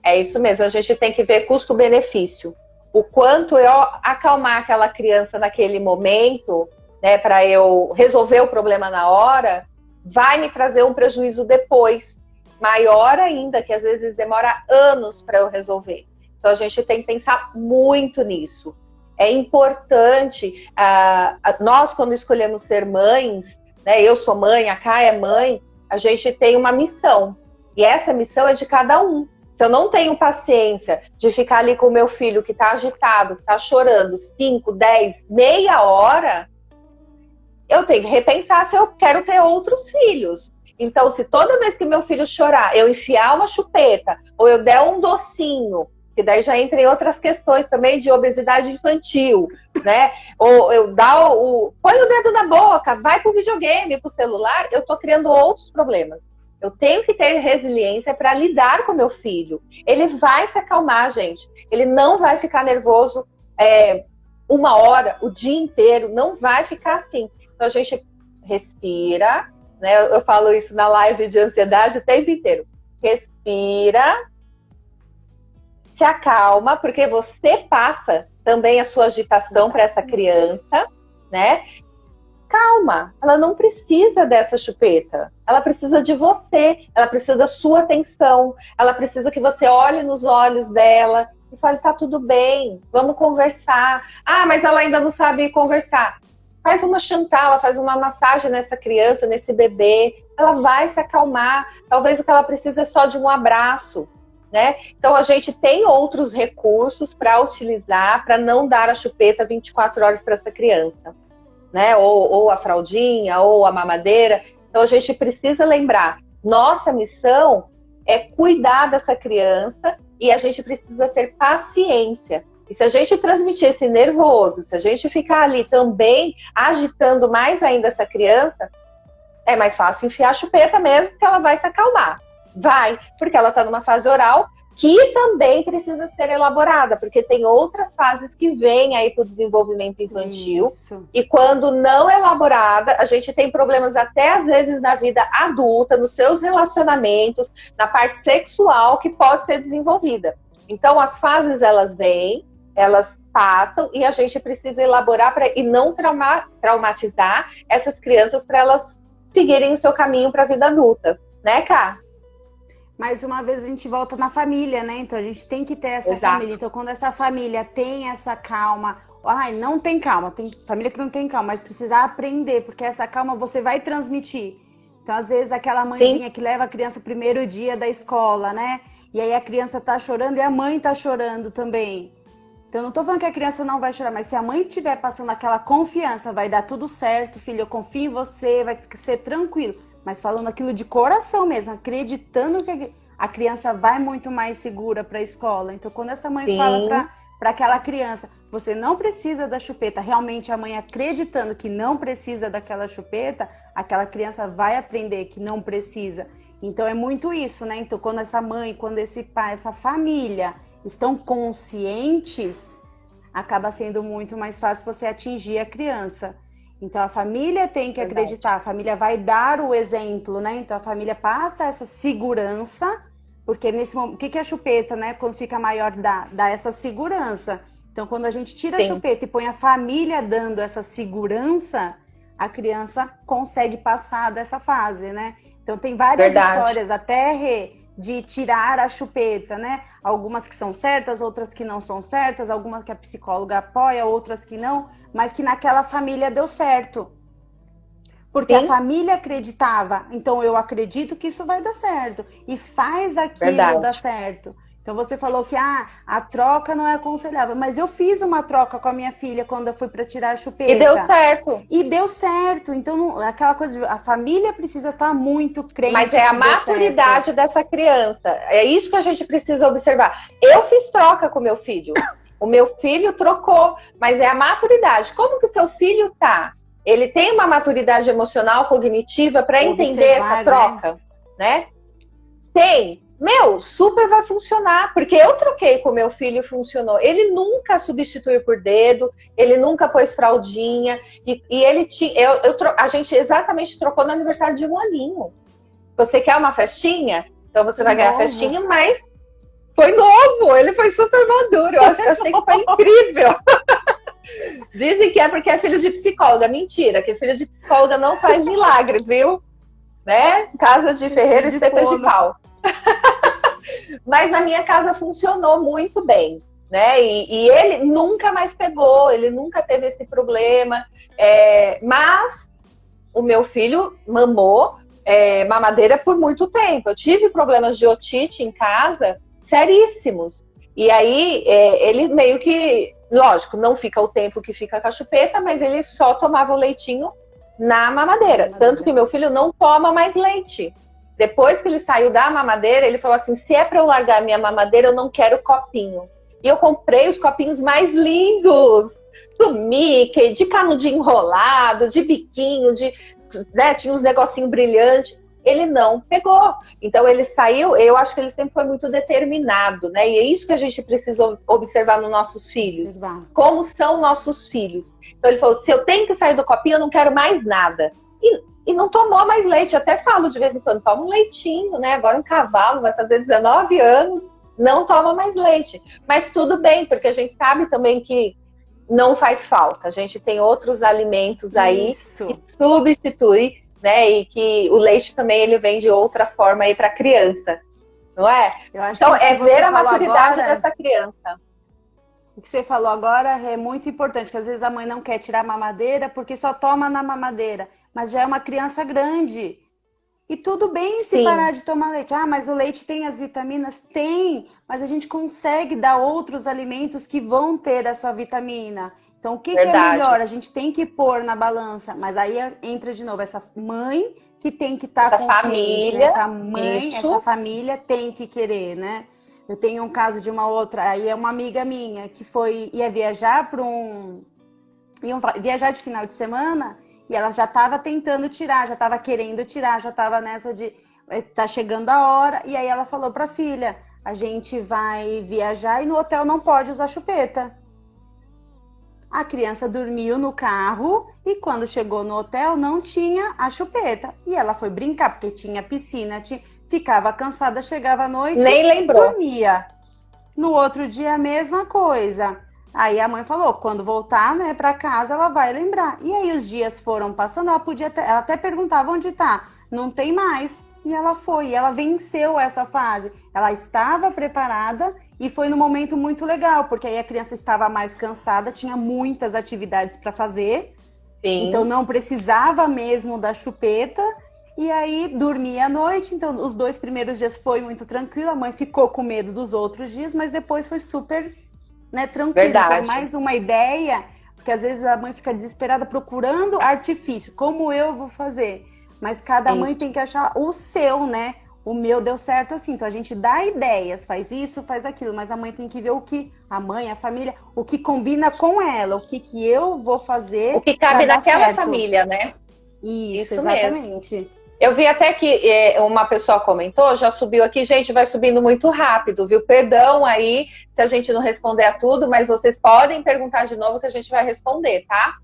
É isso mesmo, a gente tem que ver custo-benefício. O quanto eu acalmar aquela criança naquele momento, né, para eu resolver o problema na hora, vai me trazer um prejuízo depois. Maior ainda, que às vezes demora anos para eu resolver. Então a gente tem que pensar muito nisso. É importante, nós quando escolhemos ser mães, né, eu sou mãe, a Ká é mãe, a gente tem uma missão. E essa missão é de cada um. Se eu não tenho paciência de ficar ali com o meu filho que está agitado, que está chorando 5, 10, meia hora, eu tenho que repensar se eu quero ter outros filhos. Então, se toda vez que meu filho chorar, eu enfiar uma chupeta, ou eu der um docinho, que daí já entra em outras questões também de obesidade infantil, né? Ou eu põe o dedo na boca, vai pro videogame, pro celular, eu tô criando outros problemas. Eu tenho que ter resiliência para lidar com meu filho. Ele vai se acalmar, gente. Ele não vai ficar nervoso 1 hora, o dia inteiro, não vai ficar assim. Então a gente respira, né? Eu falo isso na live de ansiedade o tempo inteiro. Respira, se acalma, porque você passa também a sua agitação para essa criança, né? Calma, ela não precisa dessa chupeta. Ela precisa de você, ela precisa da sua atenção, ela precisa que você olhe nos olhos dela e fale, tá tudo bem, vamos conversar. Ah, mas ela ainda não sabe conversar. Faz uma chantala, faz uma massagem nessa criança, nesse bebê. Ela vai se acalmar. Talvez o que ela precisa é só de um abraço, né? Então a gente tem outros recursos para utilizar para não dar a chupeta 24 horas para essa criança, né? Ou a fraldinha, ou a mamadeira. Então a gente precisa lembrar Nossa missão é cuidar dessa criança e a gente precisa ter paciência. E se a gente transmitir esse nervoso, se a gente ficar ali também agitando mais ainda essa criança, é mais fácil enfiar a chupeta mesmo, que ela vai se acalmar. Vai, porque ela está numa fase oral que também precisa ser elaborada, porque tem outras fases que vêm aí para o desenvolvimento infantil. Isso. E quando não elaborada, a gente tem problemas até às vezes na vida adulta, nos seus relacionamentos, na parte sexual que pode ser desenvolvida. Então as fases elas vêm, elas passam e a gente precisa elaborar e não traumatizar essas crianças para elas seguirem o seu caminho para a vida adulta, né, Ká?
Mais uma vez a gente volta na família, né? Então a gente tem que ter essa
Exato.
família. Então quando essa família tem essa calma, não tem calma, tem família que não tem calma, mas precisa aprender, porque essa calma você vai transmitir. Então às vezes aquela mãezinha que leva a criança primeiro dia da escola, né? E aí a criança tá chorando e a mãe tá chorando também. Então eu não tô falando que a criança não vai chorar, mas se a mãe estiver passando aquela confiança, vai dar tudo certo, filho, eu confio em você, vai ser tranquilo. Mas falando aquilo de coração mesmo, acreditando que a criança vai muito mais segura para a escola. Então, quando essa mãe fala para aquela criança, você não precisa da chupeta, realmente a mãe acreditando que não precisa daquela chupeta, aquela criança vai aprender que não precisa. Então, é muito isso, né? Então, quando essa mãe, quando esse pai, essa família estão conscientes, acaba sendo muito mais fácil você atingir a criança. Então a família tem que acreditar, a família vai dar o exemplo, né? Então a família passa essa segurança, porque nesse momento, o que é a chupeta, né? Quando fica maior, dá essa segurança. Então quando a gente tira a chupeta e põe a família dando essa segurança, a criança consegue passar dessa fase, né? Então tem várias histórias, até de tirar a chupeta, né? Algumas que são certas, outras que não são certas, algumas que a psicóloga apoia, outras que não, mas que naquela família deu certo. Porque a família acreditava, então eu acredito que isso vai dar certo. E faz aquilo dar certo. Então você falou que a troca não é aconselhável, mas eu fiz uma troca com a minha filha quando eu fui para tirar a chupeta.
E deu certo.
E deu certo. Então aquela coisa, a família precisa estar muito crente.
Mas é a maturidade dessa criança. É isso que a gente precisa observar. Eu fiz troca com meu filho. O meu filho trocou, mas é a maturidade. Como que o seu filho tá? Ele tem uma maturidade emocional, cognitiva para entender essa troca, né? Tem. Meu, super vai funcionar, porque eu troquei com meu filho e funcionou. Ele nunca substituiu por dedo, ele nunca pôs fraldinha, e ele tinha. A gente exatamente trocou no aniversário de 1 aninho. Você quer uma festinha? Então você vai ganhar a festinha, mas foi novo, ele foi super maduro. Eu achei que foi incrível. Dizem que é porque é filho de psicóloga. Mentira, que filho de psicóloga não faz milagre, viu? Né? Casa de ferreiro, espeta de pau. Mas na minha casa funcionou muito bem, né? E ele nunca mais pegou, ele nunca teve esse problema. Mas o meu filho mamou mamadeira por muito tempo. Eu tive problemas de otite em casa seríssimos. E aí ele meio que, lógico, não fica o tempo que fica com a chupeta, mas ele só tomava o leitinho na mamadeira. Tanto que meu filho não toma mais leite. Depois que ele saiu da mamadeira, ele falou assim, se é para eu largar a minha mamadeira, eu não quero copinho. E eu comprei os copinhos mais lindos, do Mickey, de canudinho enrolado, de biquinho, né, tinha uns negocinhos brilhantes. Ele não pegou. Então ele saiu, eu acho que ele sempre foi muito determinado, né? E é isso que a gente precisa observar nos nossos filhos. Como são nossos filhos. Então ele falou, se eu tenho que sair do copinho, eu não quero mais nada. E não tomou mais leite. Eu até falo de vez em quando, toma um leitinho, né? Agora um cavalo vai fazer 19 anos, não toma mais leite. Mas tudo bem, porque a gente sabe também que não faz falta. A gente tem outros alimentos aí que substituem, né? E que o leite também ele vem de outra forma aí para a criança, não é? Então é ver a maturidade dessa criança.
O que você falou agora é muito importante, que às vezes a mãe não quer tirar a mamadeira porque só toma na mamadeira, mas já é uma criança grande. E tudo bem se parar de tomar leite. Ah, mas o leite tem as vitaminas? Tem, mas a gente consegue dar outros alimentos que vão ter essa vitamina. Então, o que é melhor? A gente tem que pôr na balança, mas aí entra de novo essa mãe que tem que estar consciente,
família,
né? Essa mãe,
isso.
essa família tem que querer, né? Eu tenho um caso de uma outra, aí é uma amiga minha que ia viajar iam viajar de final de semana e ela já estava tentando tirar, já estava querendo tirar, já estava nessa de tá chegando a hora, e aí ela falou para a filha: a gente vai viajar e no hotel não pode usar chupeta. A criança dormiu no carro e quando chegou no hotel não tinha a chupeta. E ela foi brincar, porque tinha piscina, ficava cansada, chegava à noite,
nem lembrou.
Dormia. No outro dia a mesma coisa. Aí a mãe falou, quando voltar, né, para casa, ela vai lembrar. E aí os dias foram passando, ela até perguntava onde tá. Não tem mais. E ela foi, e ela venceu essa fase. Ela estava preparada e foi num momento muito legal, porque aí a criança estava mais cansada, tinha muitas atividades para fazer. Sim. Então não precisava mesmo da chupeta. E aí dormia à noite, então os 2 primeiros dias foi muito tranquilo. A mãe ficou com medo dos outros dias, mas depois foi super, né, tranquilo.
Verdade.
Então, mais uma ideia, porque às vezes a mãe fica desesperada procurando artifício. Como eu vou fazer? Mas cada mãe tem que achar o seu, né? O meu deu certo assim. Então a gente dá ideias, faz isso, faz aquilo, mas a mãe tem que ver o que a mãe, a família, o que combina com ela, o que eu vou fazer.
O que cabe naquela família, né?
Isso exatamente. Mesmo.
Eu vi até que uma pessoa comentou, já subiu aqui, gente, vai subindo muito rápido, viu? Perdão aí se a gente não responder a tudo, mas vocês podem perguntar de novo que a gente vai responder, tá?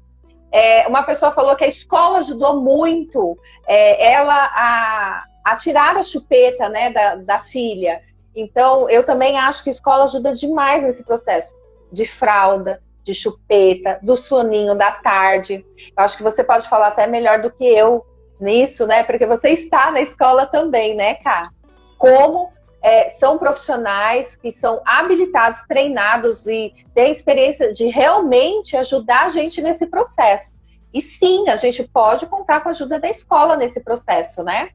Uma pessoa falou que a escola ajudou muito ela a tirar a chupeta, né, da filha. Então, eu também acho que a escola ajuda demais nesse processo de fralda, de chupeta, do soninho da tarde. Eu acho que você pode falar até melhor do que eu nisso, né? Porque você está na escola também, né, Ká? Como são profissionais que são habilitados, treinados e têm experiência de realmente ajudar a gente nesse processo. E sim, a gente pode contar com a ajuda da escola nesse processo, né?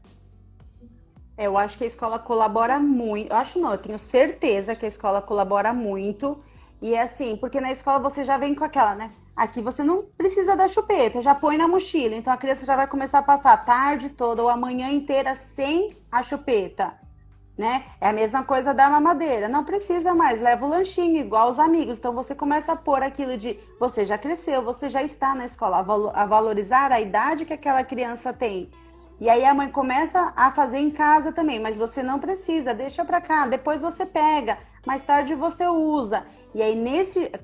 Eu acho que a escola colabora muito. Eu tenho certeza que a escola colabora muito. E é assim, porque na escola você já vem com aquela, né? Aqui você não precisa da chupeta, já põe na mochila. Então a criança já vai começar a passar a tarde toda ou a manhã inteira sem a chupeta, né? É a mesma coisa da mamadeira. Não precisa mais, leva o lanchinho igual os amigos. Então você começa a pôr aquilo de você já cresceu, você já está na escola, a valorizar a idade que aquela criança tem. E aí a mãe começa a fazer em casa também, mas você não precisa, deixa pra cá, depois você pega, mais tarde você usa. E aí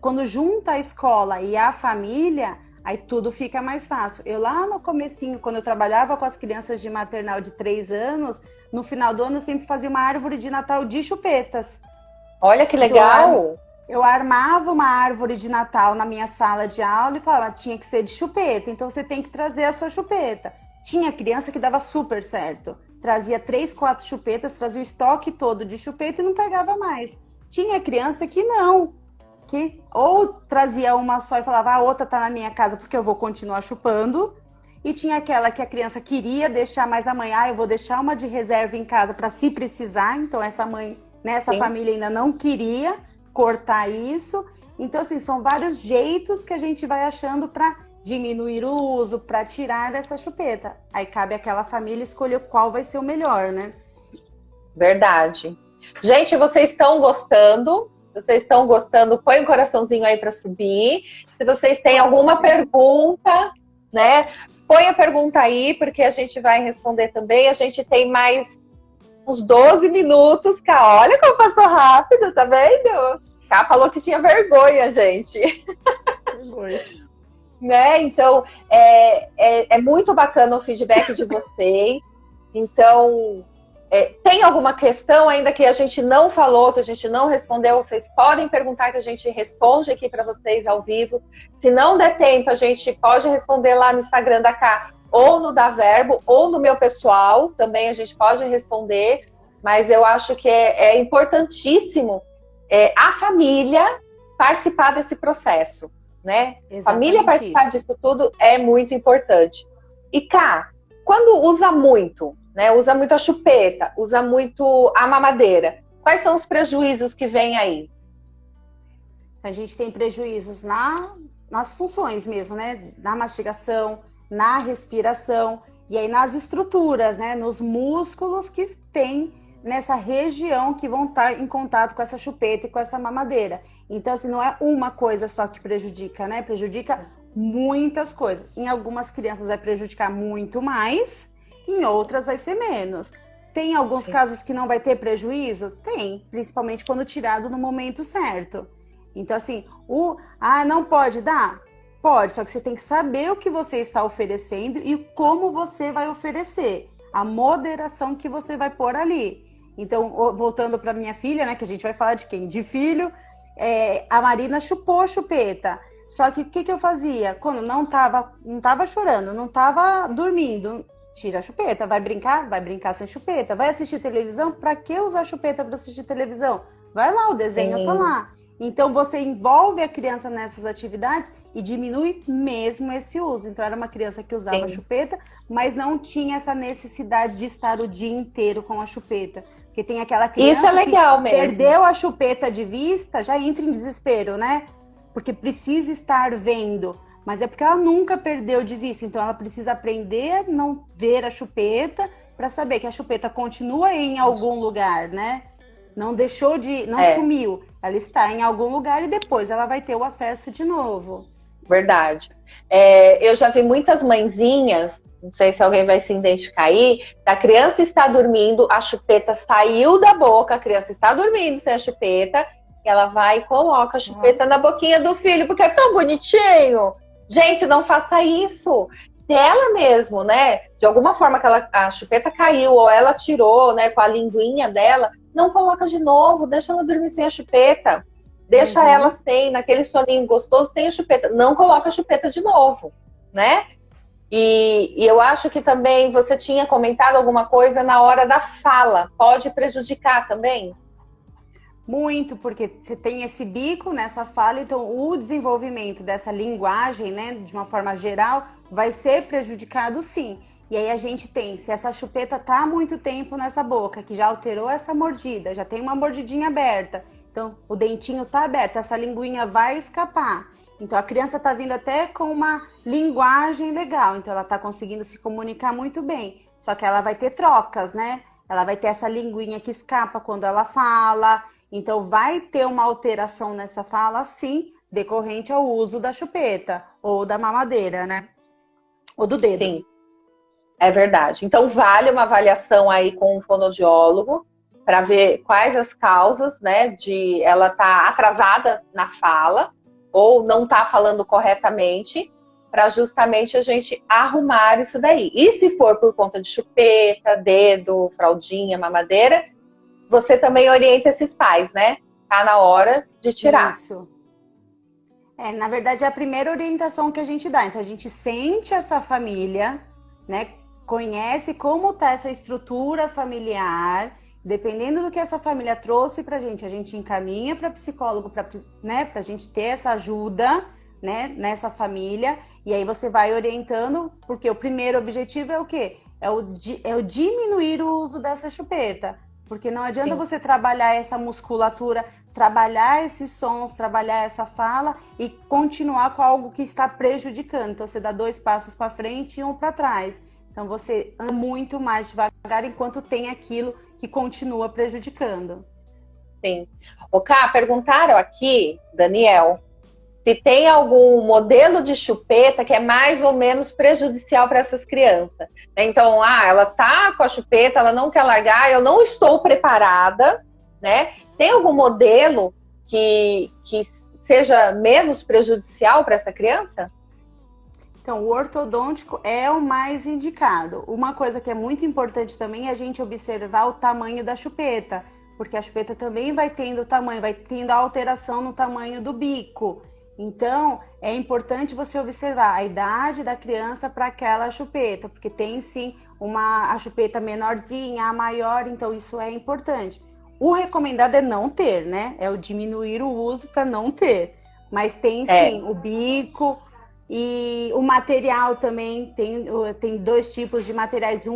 quando junta a escola e a família, aí tudo fica mais fácil. Eu lá no comecinho, quando eu trabalhava com as crianças de maternal de 3 anos, no final do ano eu sempre fazia uma árvore de Natal de chupetas.
Olha que legal!
Então, eu armava uma árvore de Natal na minha sala de aula e falava, tinha que ser de chupeta, então você tem que trazer a sua chupeta. Tinha criança que dava super certo. Trazia 3, 4 chupetas, trazia o estoque todo de chupeta e não pegava mais. Tinha criança que não. Que ou trazia uma só e falava, a outra tá na minha casa porque eu vou continuar chupando. E tinha aquela que a criança queria deixar mais a mãe, eu vou deixar uma de reserva em casa para se precisar. Então essa mãe, nessa família ainda não queria cortar isso. Então assim, são vários jeitos que a gente vai achando para diminuir o uso, para tirar essa chupeta. Aí cabe àquela família escolher qual vai ser o melhor, né?
Verdade. Gente, vocês estão gostando? Vocês estão gostando? Põe um coraçãozinho aí para subir. Se vocês têm alguma pergunta, né? Põe a pergunta aí, porque a gente vai responder também. A gente tem mais uns 12 minutos, Ká. Olha como passou rápido, tá vendo? Ká falou que tinha vergonha, gente.
Vergonha.
Né? Então, é muito bacana o feedback de vocês. Então, tem alguma questão ainda que a gente não falou, que a gente não respondeu? Vocês podem perguntar que a gente responde aqui para vocês ao vivo. Se não der tempo, a gente pode responder lá no Instagram da Ká, ou no da Verbo, ou no meu pessoal. Também a gente pode responder. Mas eu acho que é importantíssimo a família participar desse processo. Né? Família participar disso tudo é muito importante. E Ká, quando usa muito, né? Usa muito a chupeta, usa muito a mamadeira, quais são os prejuízos que vem aí?
A gente tem prejuízos nas funções mesmo, né? Na mastigação, na respiração, e aí nas estruturas, né? Nos músculos que tem nessa região que vão estar em contato com essa chupeta e com essa mamadeira. Então, assim, não é uma coisa só que prejudica, né? Prejudica muitas coisas. Em algumas crianças vai prejudicar muito mais, em outras vai ser menos. Tem alguns casos que não vai ter prejuízo? Tem, principalmente quando tirado no momento certo. Então, assim, não pode dar? Pode, só que você tem que saber o que você está oferecendo e como você vai oferecer. A moderação que você vai pôr ali. Então, voltando para minha filha, né, que a gente vai falar de quem? De filho, a Marina chupou a chupeta. Só que o que eu fazia? Quando não tava chorando, não tava dormindo, tira a chupeta. Vai brincar sem chupeta. Vai assistir televisão? Para que usar a chupeta para assistir televisão? Vai lá, o desenho tá lá. Então, você envolve a criança nessas atividades e diminui mesmo esse uso. Então, era uma criança que usava a chupeta, mas não tinha essa necessidade de estar o dia inteiro com a chupeta. Porque tem aquela criança
Isso é legal
que
mesmo.
Perdeu a chupeta de vista, já entra em desespero, né? Porque precisa estar vendo. Mas é porque ela nunca perdeu de vista. Então, ela precisa aprender a não ver a chupeta para saber que a chupeta continua em algum lugar, né? Não deixou de... Não sumiu. Ela está em algum lugar e depois ela vai ter o acesso de novo.
Verdade. Eu já vi muitas mãezinhas, não sei se alguém vai se identificar aí, a criança está dormindo, a chupeta saiu da boca, a criança está dormindo sem a chupeta, e ela vai e coloca a chupeta na boquinha do filho, porque é tão bonitinho. Gente, não faça isso. Se ela mesmo, né, de alguma forma que a chupeta caiu, ou ela tirou, né, com a linguinha dela, não coloca de novo, deixa ela dormir sem a chupeta. Deixa ela sem, naquele soninho gostoso, sem a chupeta. Não coloca a chupeta de novo, né? E eu acho que também você tinha comentado alguma coisa na hora da fala. Pode prejudicar também?
Muito, porque você tem esse bico nessa fala, então o desenvolvimento dessa linguagem, né, de uma forma geral, vai ser prejudicado sim. E aí a gente tem, se essa chupeta tá há muito tempo nessa boca, que já alterou essa mordida, já tem uma mordidinha aberta, então o dentinho tá aberto, essa linguinha vai escapar. Então a criança tá vindo até com uma linguagem legal, então ela tá conseguindo se comunicar muito bem. Só que ela vai ter trocas, né? Ela vai ter essa linguinha que escapa quando ela fala. Então vai ter uma alteração nessa fala, sim, decorrente ao uso da chupeta ou da mamadeira, né? Ou do dedo.
Sim. É verdade. Então, vale uma avaliação aí com um fonoaudiólogo para ver quais as causas, né, de ela estar atrasada na fala ou não estar falando corretamente, para justamente a gente arrumar isso daí. E se for por conta de chupeta, dedo, fraldinha, mamadeira, você também orienta esses pais, né? Tá na hora de tirar.
Isso. Na verdade, é a primeira orientação que a gente dá. Então, a gente sente essa família, né? Conhece como tá essa estrutura familiar, dependendo do que essa família trouxe pra gente, a gente encaminha para psicólogo, né, pra gente ter essa ajuda, né, nessa família, e aí você vai orientando, porque o primeiro objetivo é o quê? É o diminuir o uso dessa chupeta, porque não adianta você trabalhar essa musculatura, trabalhar esses sons, trabalhar essa fala e continuar com algo que está prejudicando. Então você dá 2 passos para frente e 1 para trás. Então, você anda muito mais devagar enquanto tem aquilo que continua prejudicando.
Sim. Ká, perguntaram aqui, Daniel, se tem algum modelo de chupeta que é mais ou menos prejudicial para essas crianças. Então, ela tá com a chupeta, ela não quer largar, eu não estou preparada, né? Tem algum modelo que seja menos prejudicial para essa criança?
Então, o ortodôntico é o mais indicado. Uma coisa que é muito importante também é a gente observar o tamanho da chupeta, porque a chupeta também vai tendo tamanho, vai tendo alteração no tamanho do bico. Então, é importante você observar a idade da criança para aquela chupeta, porque tem sim a chupeta menorzinha, a maior, então isso é importante. O recomendado é não ter, né? É o diminuir o uso para não ter. Mas tem sim o bico. E o material também, tem 2 tipos de materiais.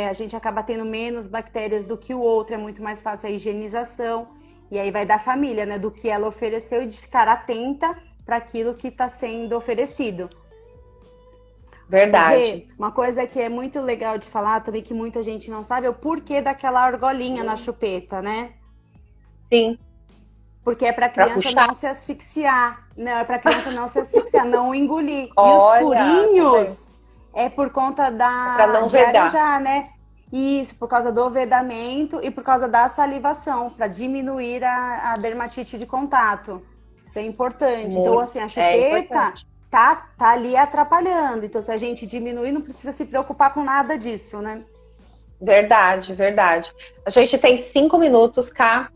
A gente acaba tendo menos bactérias do que o outro, é muito mais fácil a higienização. E aí vai da família, né? Do que ela ofereceu e de ficar atenta para aquilo que está sendo oferecido.
Verdade.
Uma coisa que é muito legal de falar também, que muita gente não sabe, é o porquê daquela argolinha na chupeta, né?
Sim.
Porque é para a criança não se asfixiar. Não, é para a criança não se asfixiar, não engolir.
Olha,
e os furinhos é por conta
para não
de
vedar,
arejar, né? Isso, por causa do vedamento e por causa da salivação, para diminuir a dermatite de contato. Isso é importante. Então, assim, a chupeta tá ali atrapalhando. Então, se a gente diminuir, não precisa se preocupar com nada disso, né?
Verdade, verdade. A gente tem 5 minutos, Cá.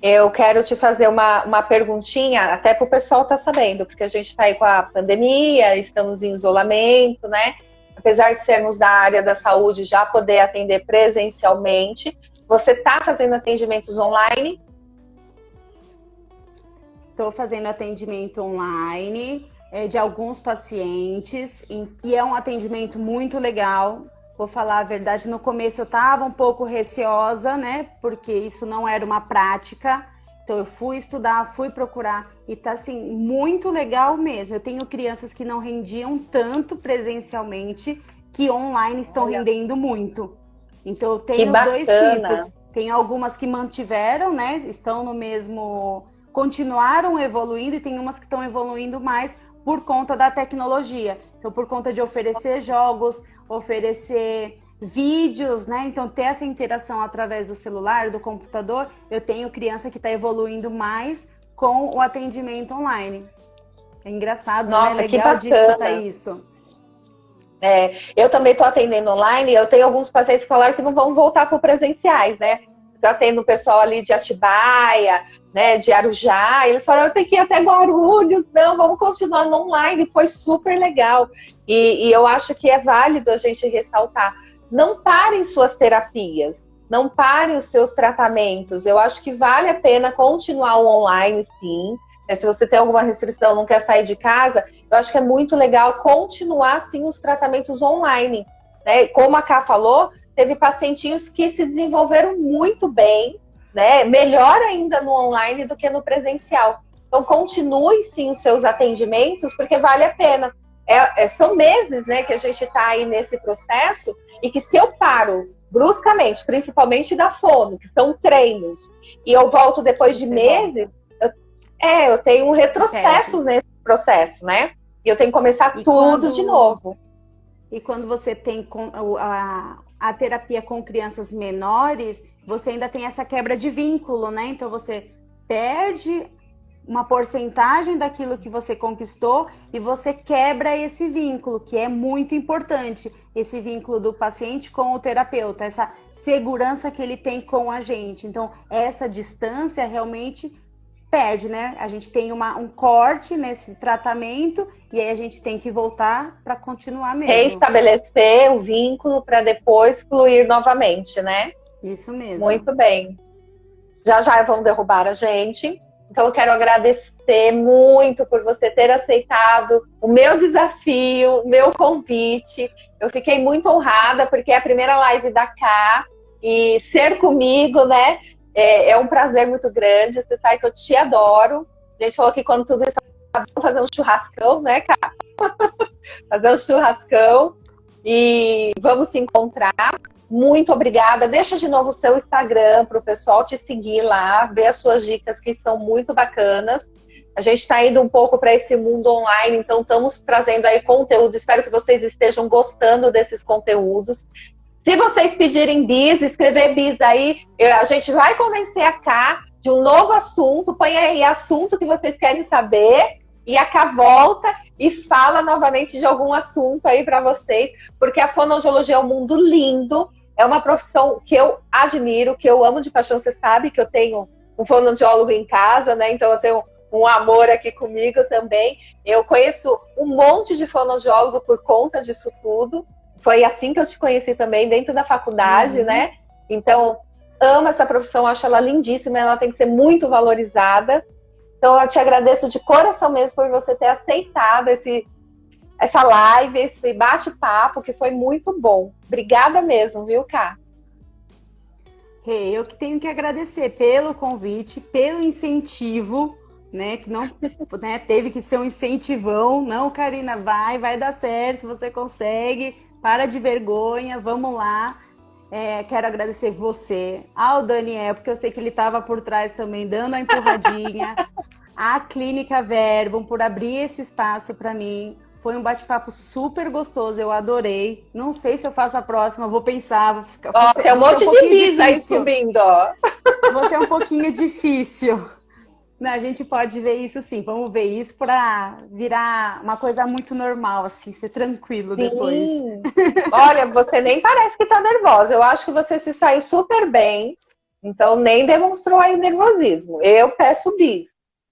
Eu quero te fazer uma perguntinha, até para o pessoal estar sabendo, porque a gente está aí com a pandemia, estamos em isolamento, né? Apesar de sermos da área da saúde, já poder atender presencialmente. Você está fazendo atendimentos online?
Estou fazendo atendimento online de alguns pacientes e é um atendimento muito legal. Vou falar a verdade, no começo eu estava um pouco receosa, né? Porque isso não era uma prática. Então eu fui estudar, fui procurar e tá assim, muito legal mesmo. Eu tenho crianças que não rendiam tanto presencialmente, que online estão rendendo muito. Então eu tenho os dois tipos. Tem algumas que mantiveram, né? Estão no mesmo... continuaram evoluindo e tem umas que estão evoluindo mais por conta da tecnologia. Então, por conta de oferecer jogos, oferecer vídeos, né? Então, ter essa interação através do celular, do computador, eu tenho criança que está evoluindo mais com o atendimento online. É engraçado,
nossa,
né? Legal de escutar isso.
Eu também estou atendendo online, eu tenho alguns pacientes que falaram que não vão voltar para presenciais, né? Eu atendo o pessoal ali de Atibaia, né, de Arujá, eles falaram, eu tenho que ir até Guarulhos, não, vamos continuar no online, foi super legal. E eu acho que é válido a gente ressaltar, não parem suas terapias, não parem os seus tratamentos, eu acho que vale a pena continuar o online, sim. Se você tem alguma restrição, não quer sair de casa, eu acho que é muito legal continuar, sim, os tratamentos online, né? Como a Ká falou, teve pacientinhos que se desenvolveram muito bem, né? Melhor ainda no online do que no presencial. Então, continue sim os seus atendimentos, porque vale a pena. São meses, né, que a gente está aí nesse processo, e que se eu paro bruscamente, principalmente da fono, que são treinos, e eu volto depois de meses, eu tenho um retrocesso nesse processo, né? E eu tenho que começar tudo de novo.
E quando você tem a terapia com crianças menores, você ainda tem essa quebra de vínculo, né? Então você perde uma porcentagem daquilo que você conquistou e você quebra esse vínculo, que é muito importante, esse vínculo do paciente com o terapeuta, essa segurança que ele tem com a gente. Então, essa distância realmente perde, né? A gente tem um corte nesse tratamento e aí a gente tem que voltar para continuar mesmo.
Reestabelecer o vínculo para depois fluir novamente, né?
Isso mesmo.
Muito bem. Já vão derrubar a gente. Então eu quero agradecer muito por você ter aceitado o meu desafio, o meu convite. Eu fiquei muito honrada porque é a primeira live da Ká e ser comigo, né? É um prazer muito grande. Você sabe que eu te adoro. A gente falou que quando tudo isso vamos fazer um churrascão, né, Ká? Fazer um churrascão e vamos se encontrar. Muito obrigada. Deixa de novo o seu Instagram para o pessoal te seguir lá, ver as suas dicas que são muito bacanas. A gente está indo um pouco para esse mundo online, então estamos trazendo aí conteúdo. Espero que vocês estejam gostando desses conteúdos. Se vocês pedirem bis, escrever bis aí, a gente vai convencer a Ká de um novo assunto. Põe aí assunto que vocês querem saber e a Ká volta e fala novamente de algum assunto aí para vocês, porque a fonoaudiologia é um mundo lindo, é uma profissão que eu admiro, que eu amo de paixão. Você sabe que eu tenho um fonoaudiólogo em casa, né? Então eu tenho um amor aqui comigo também. Eu conheço um monte de fonoaudiólogo por conta disso tudo. Foi assim que eu te conheci também, dentro da faculdade, né? Então, amo essa profissão, acho ela lindíssima, ela tem que ser muito valorizada. Então, eu te agradeço de coração mesmo por você ter aceitado essa live, esse bate-papo, que foi muito bom. Obrigada mesmo, viu, Ká?
Eu que tenho que agradecer pelo convite, pelo incentivo, né? Que não, né, teve que ser um incentivão. Não, Karina, vai dar certo, você consegue. Para de vergonha, vamos lá. Quero agradecer você, ao Daniel, porque eu sei que ele estava por trás também, dando a empurradinha. A Clínica Verbum, por abrir esse espaço para mim. Foi um bate-papo super gostoso, eu adorei. Não sei se eu faço a próxima, vou pensar.
Ó, tem um monte de bis aí subindo, ó.
Vou ser um pouquinho difícil. Não, a gente pode ver isso sim, vamos ver isso para virar uma coisa muito normal, assim, ser tranquilo
Sim.
depois.
Olha, você nem parece que tá nervosa. Eu acho que você se saiu super bem, então nem demonstrou aí nervosismo. Eu peço bis.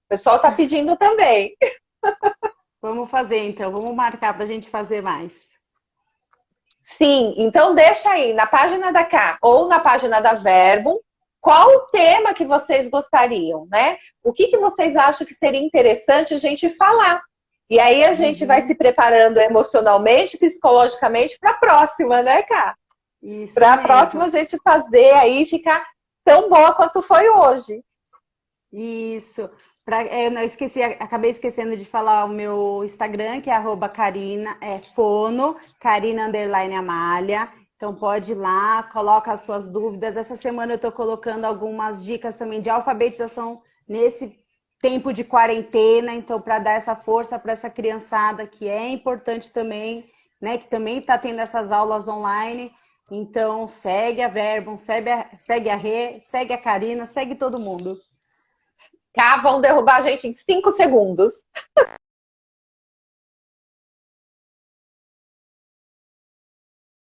O pessoal tá pedindo também.
Vamos fazer então, vamos marcar para a gente fazer mais.
Sim, então deixa aí na página da Cá ou na página da Verbum qual o tema que vocês gostariam, né? O que vocês acham que seria interessante a gente falar? E aí a gente vai se preparando emocionalmente, psicologicamente para a próxima, né, Cá?
Isso
Para a
mesmo.
próxima a gente fazer aí ficar tão boa quanto foi hoje.
Isso. Eu não esqueci, acabei esquecendo de falar o meu Instagram, que é @Karina, fono, Karina_Amália. Então pode ir lá, coloca as suas dúvidas. Essa semana eu estou colocando algumas dicas também de alfabetização nesse tempo de quarentena, então para dar essa força para essa criançada que é importante também, né? Que também está tendo essas aulas online. Então segue a Verbum, segue a Rê, segue a Karina, segue todo mundo.
Cá, vão derrubar a gente em 5 segundos.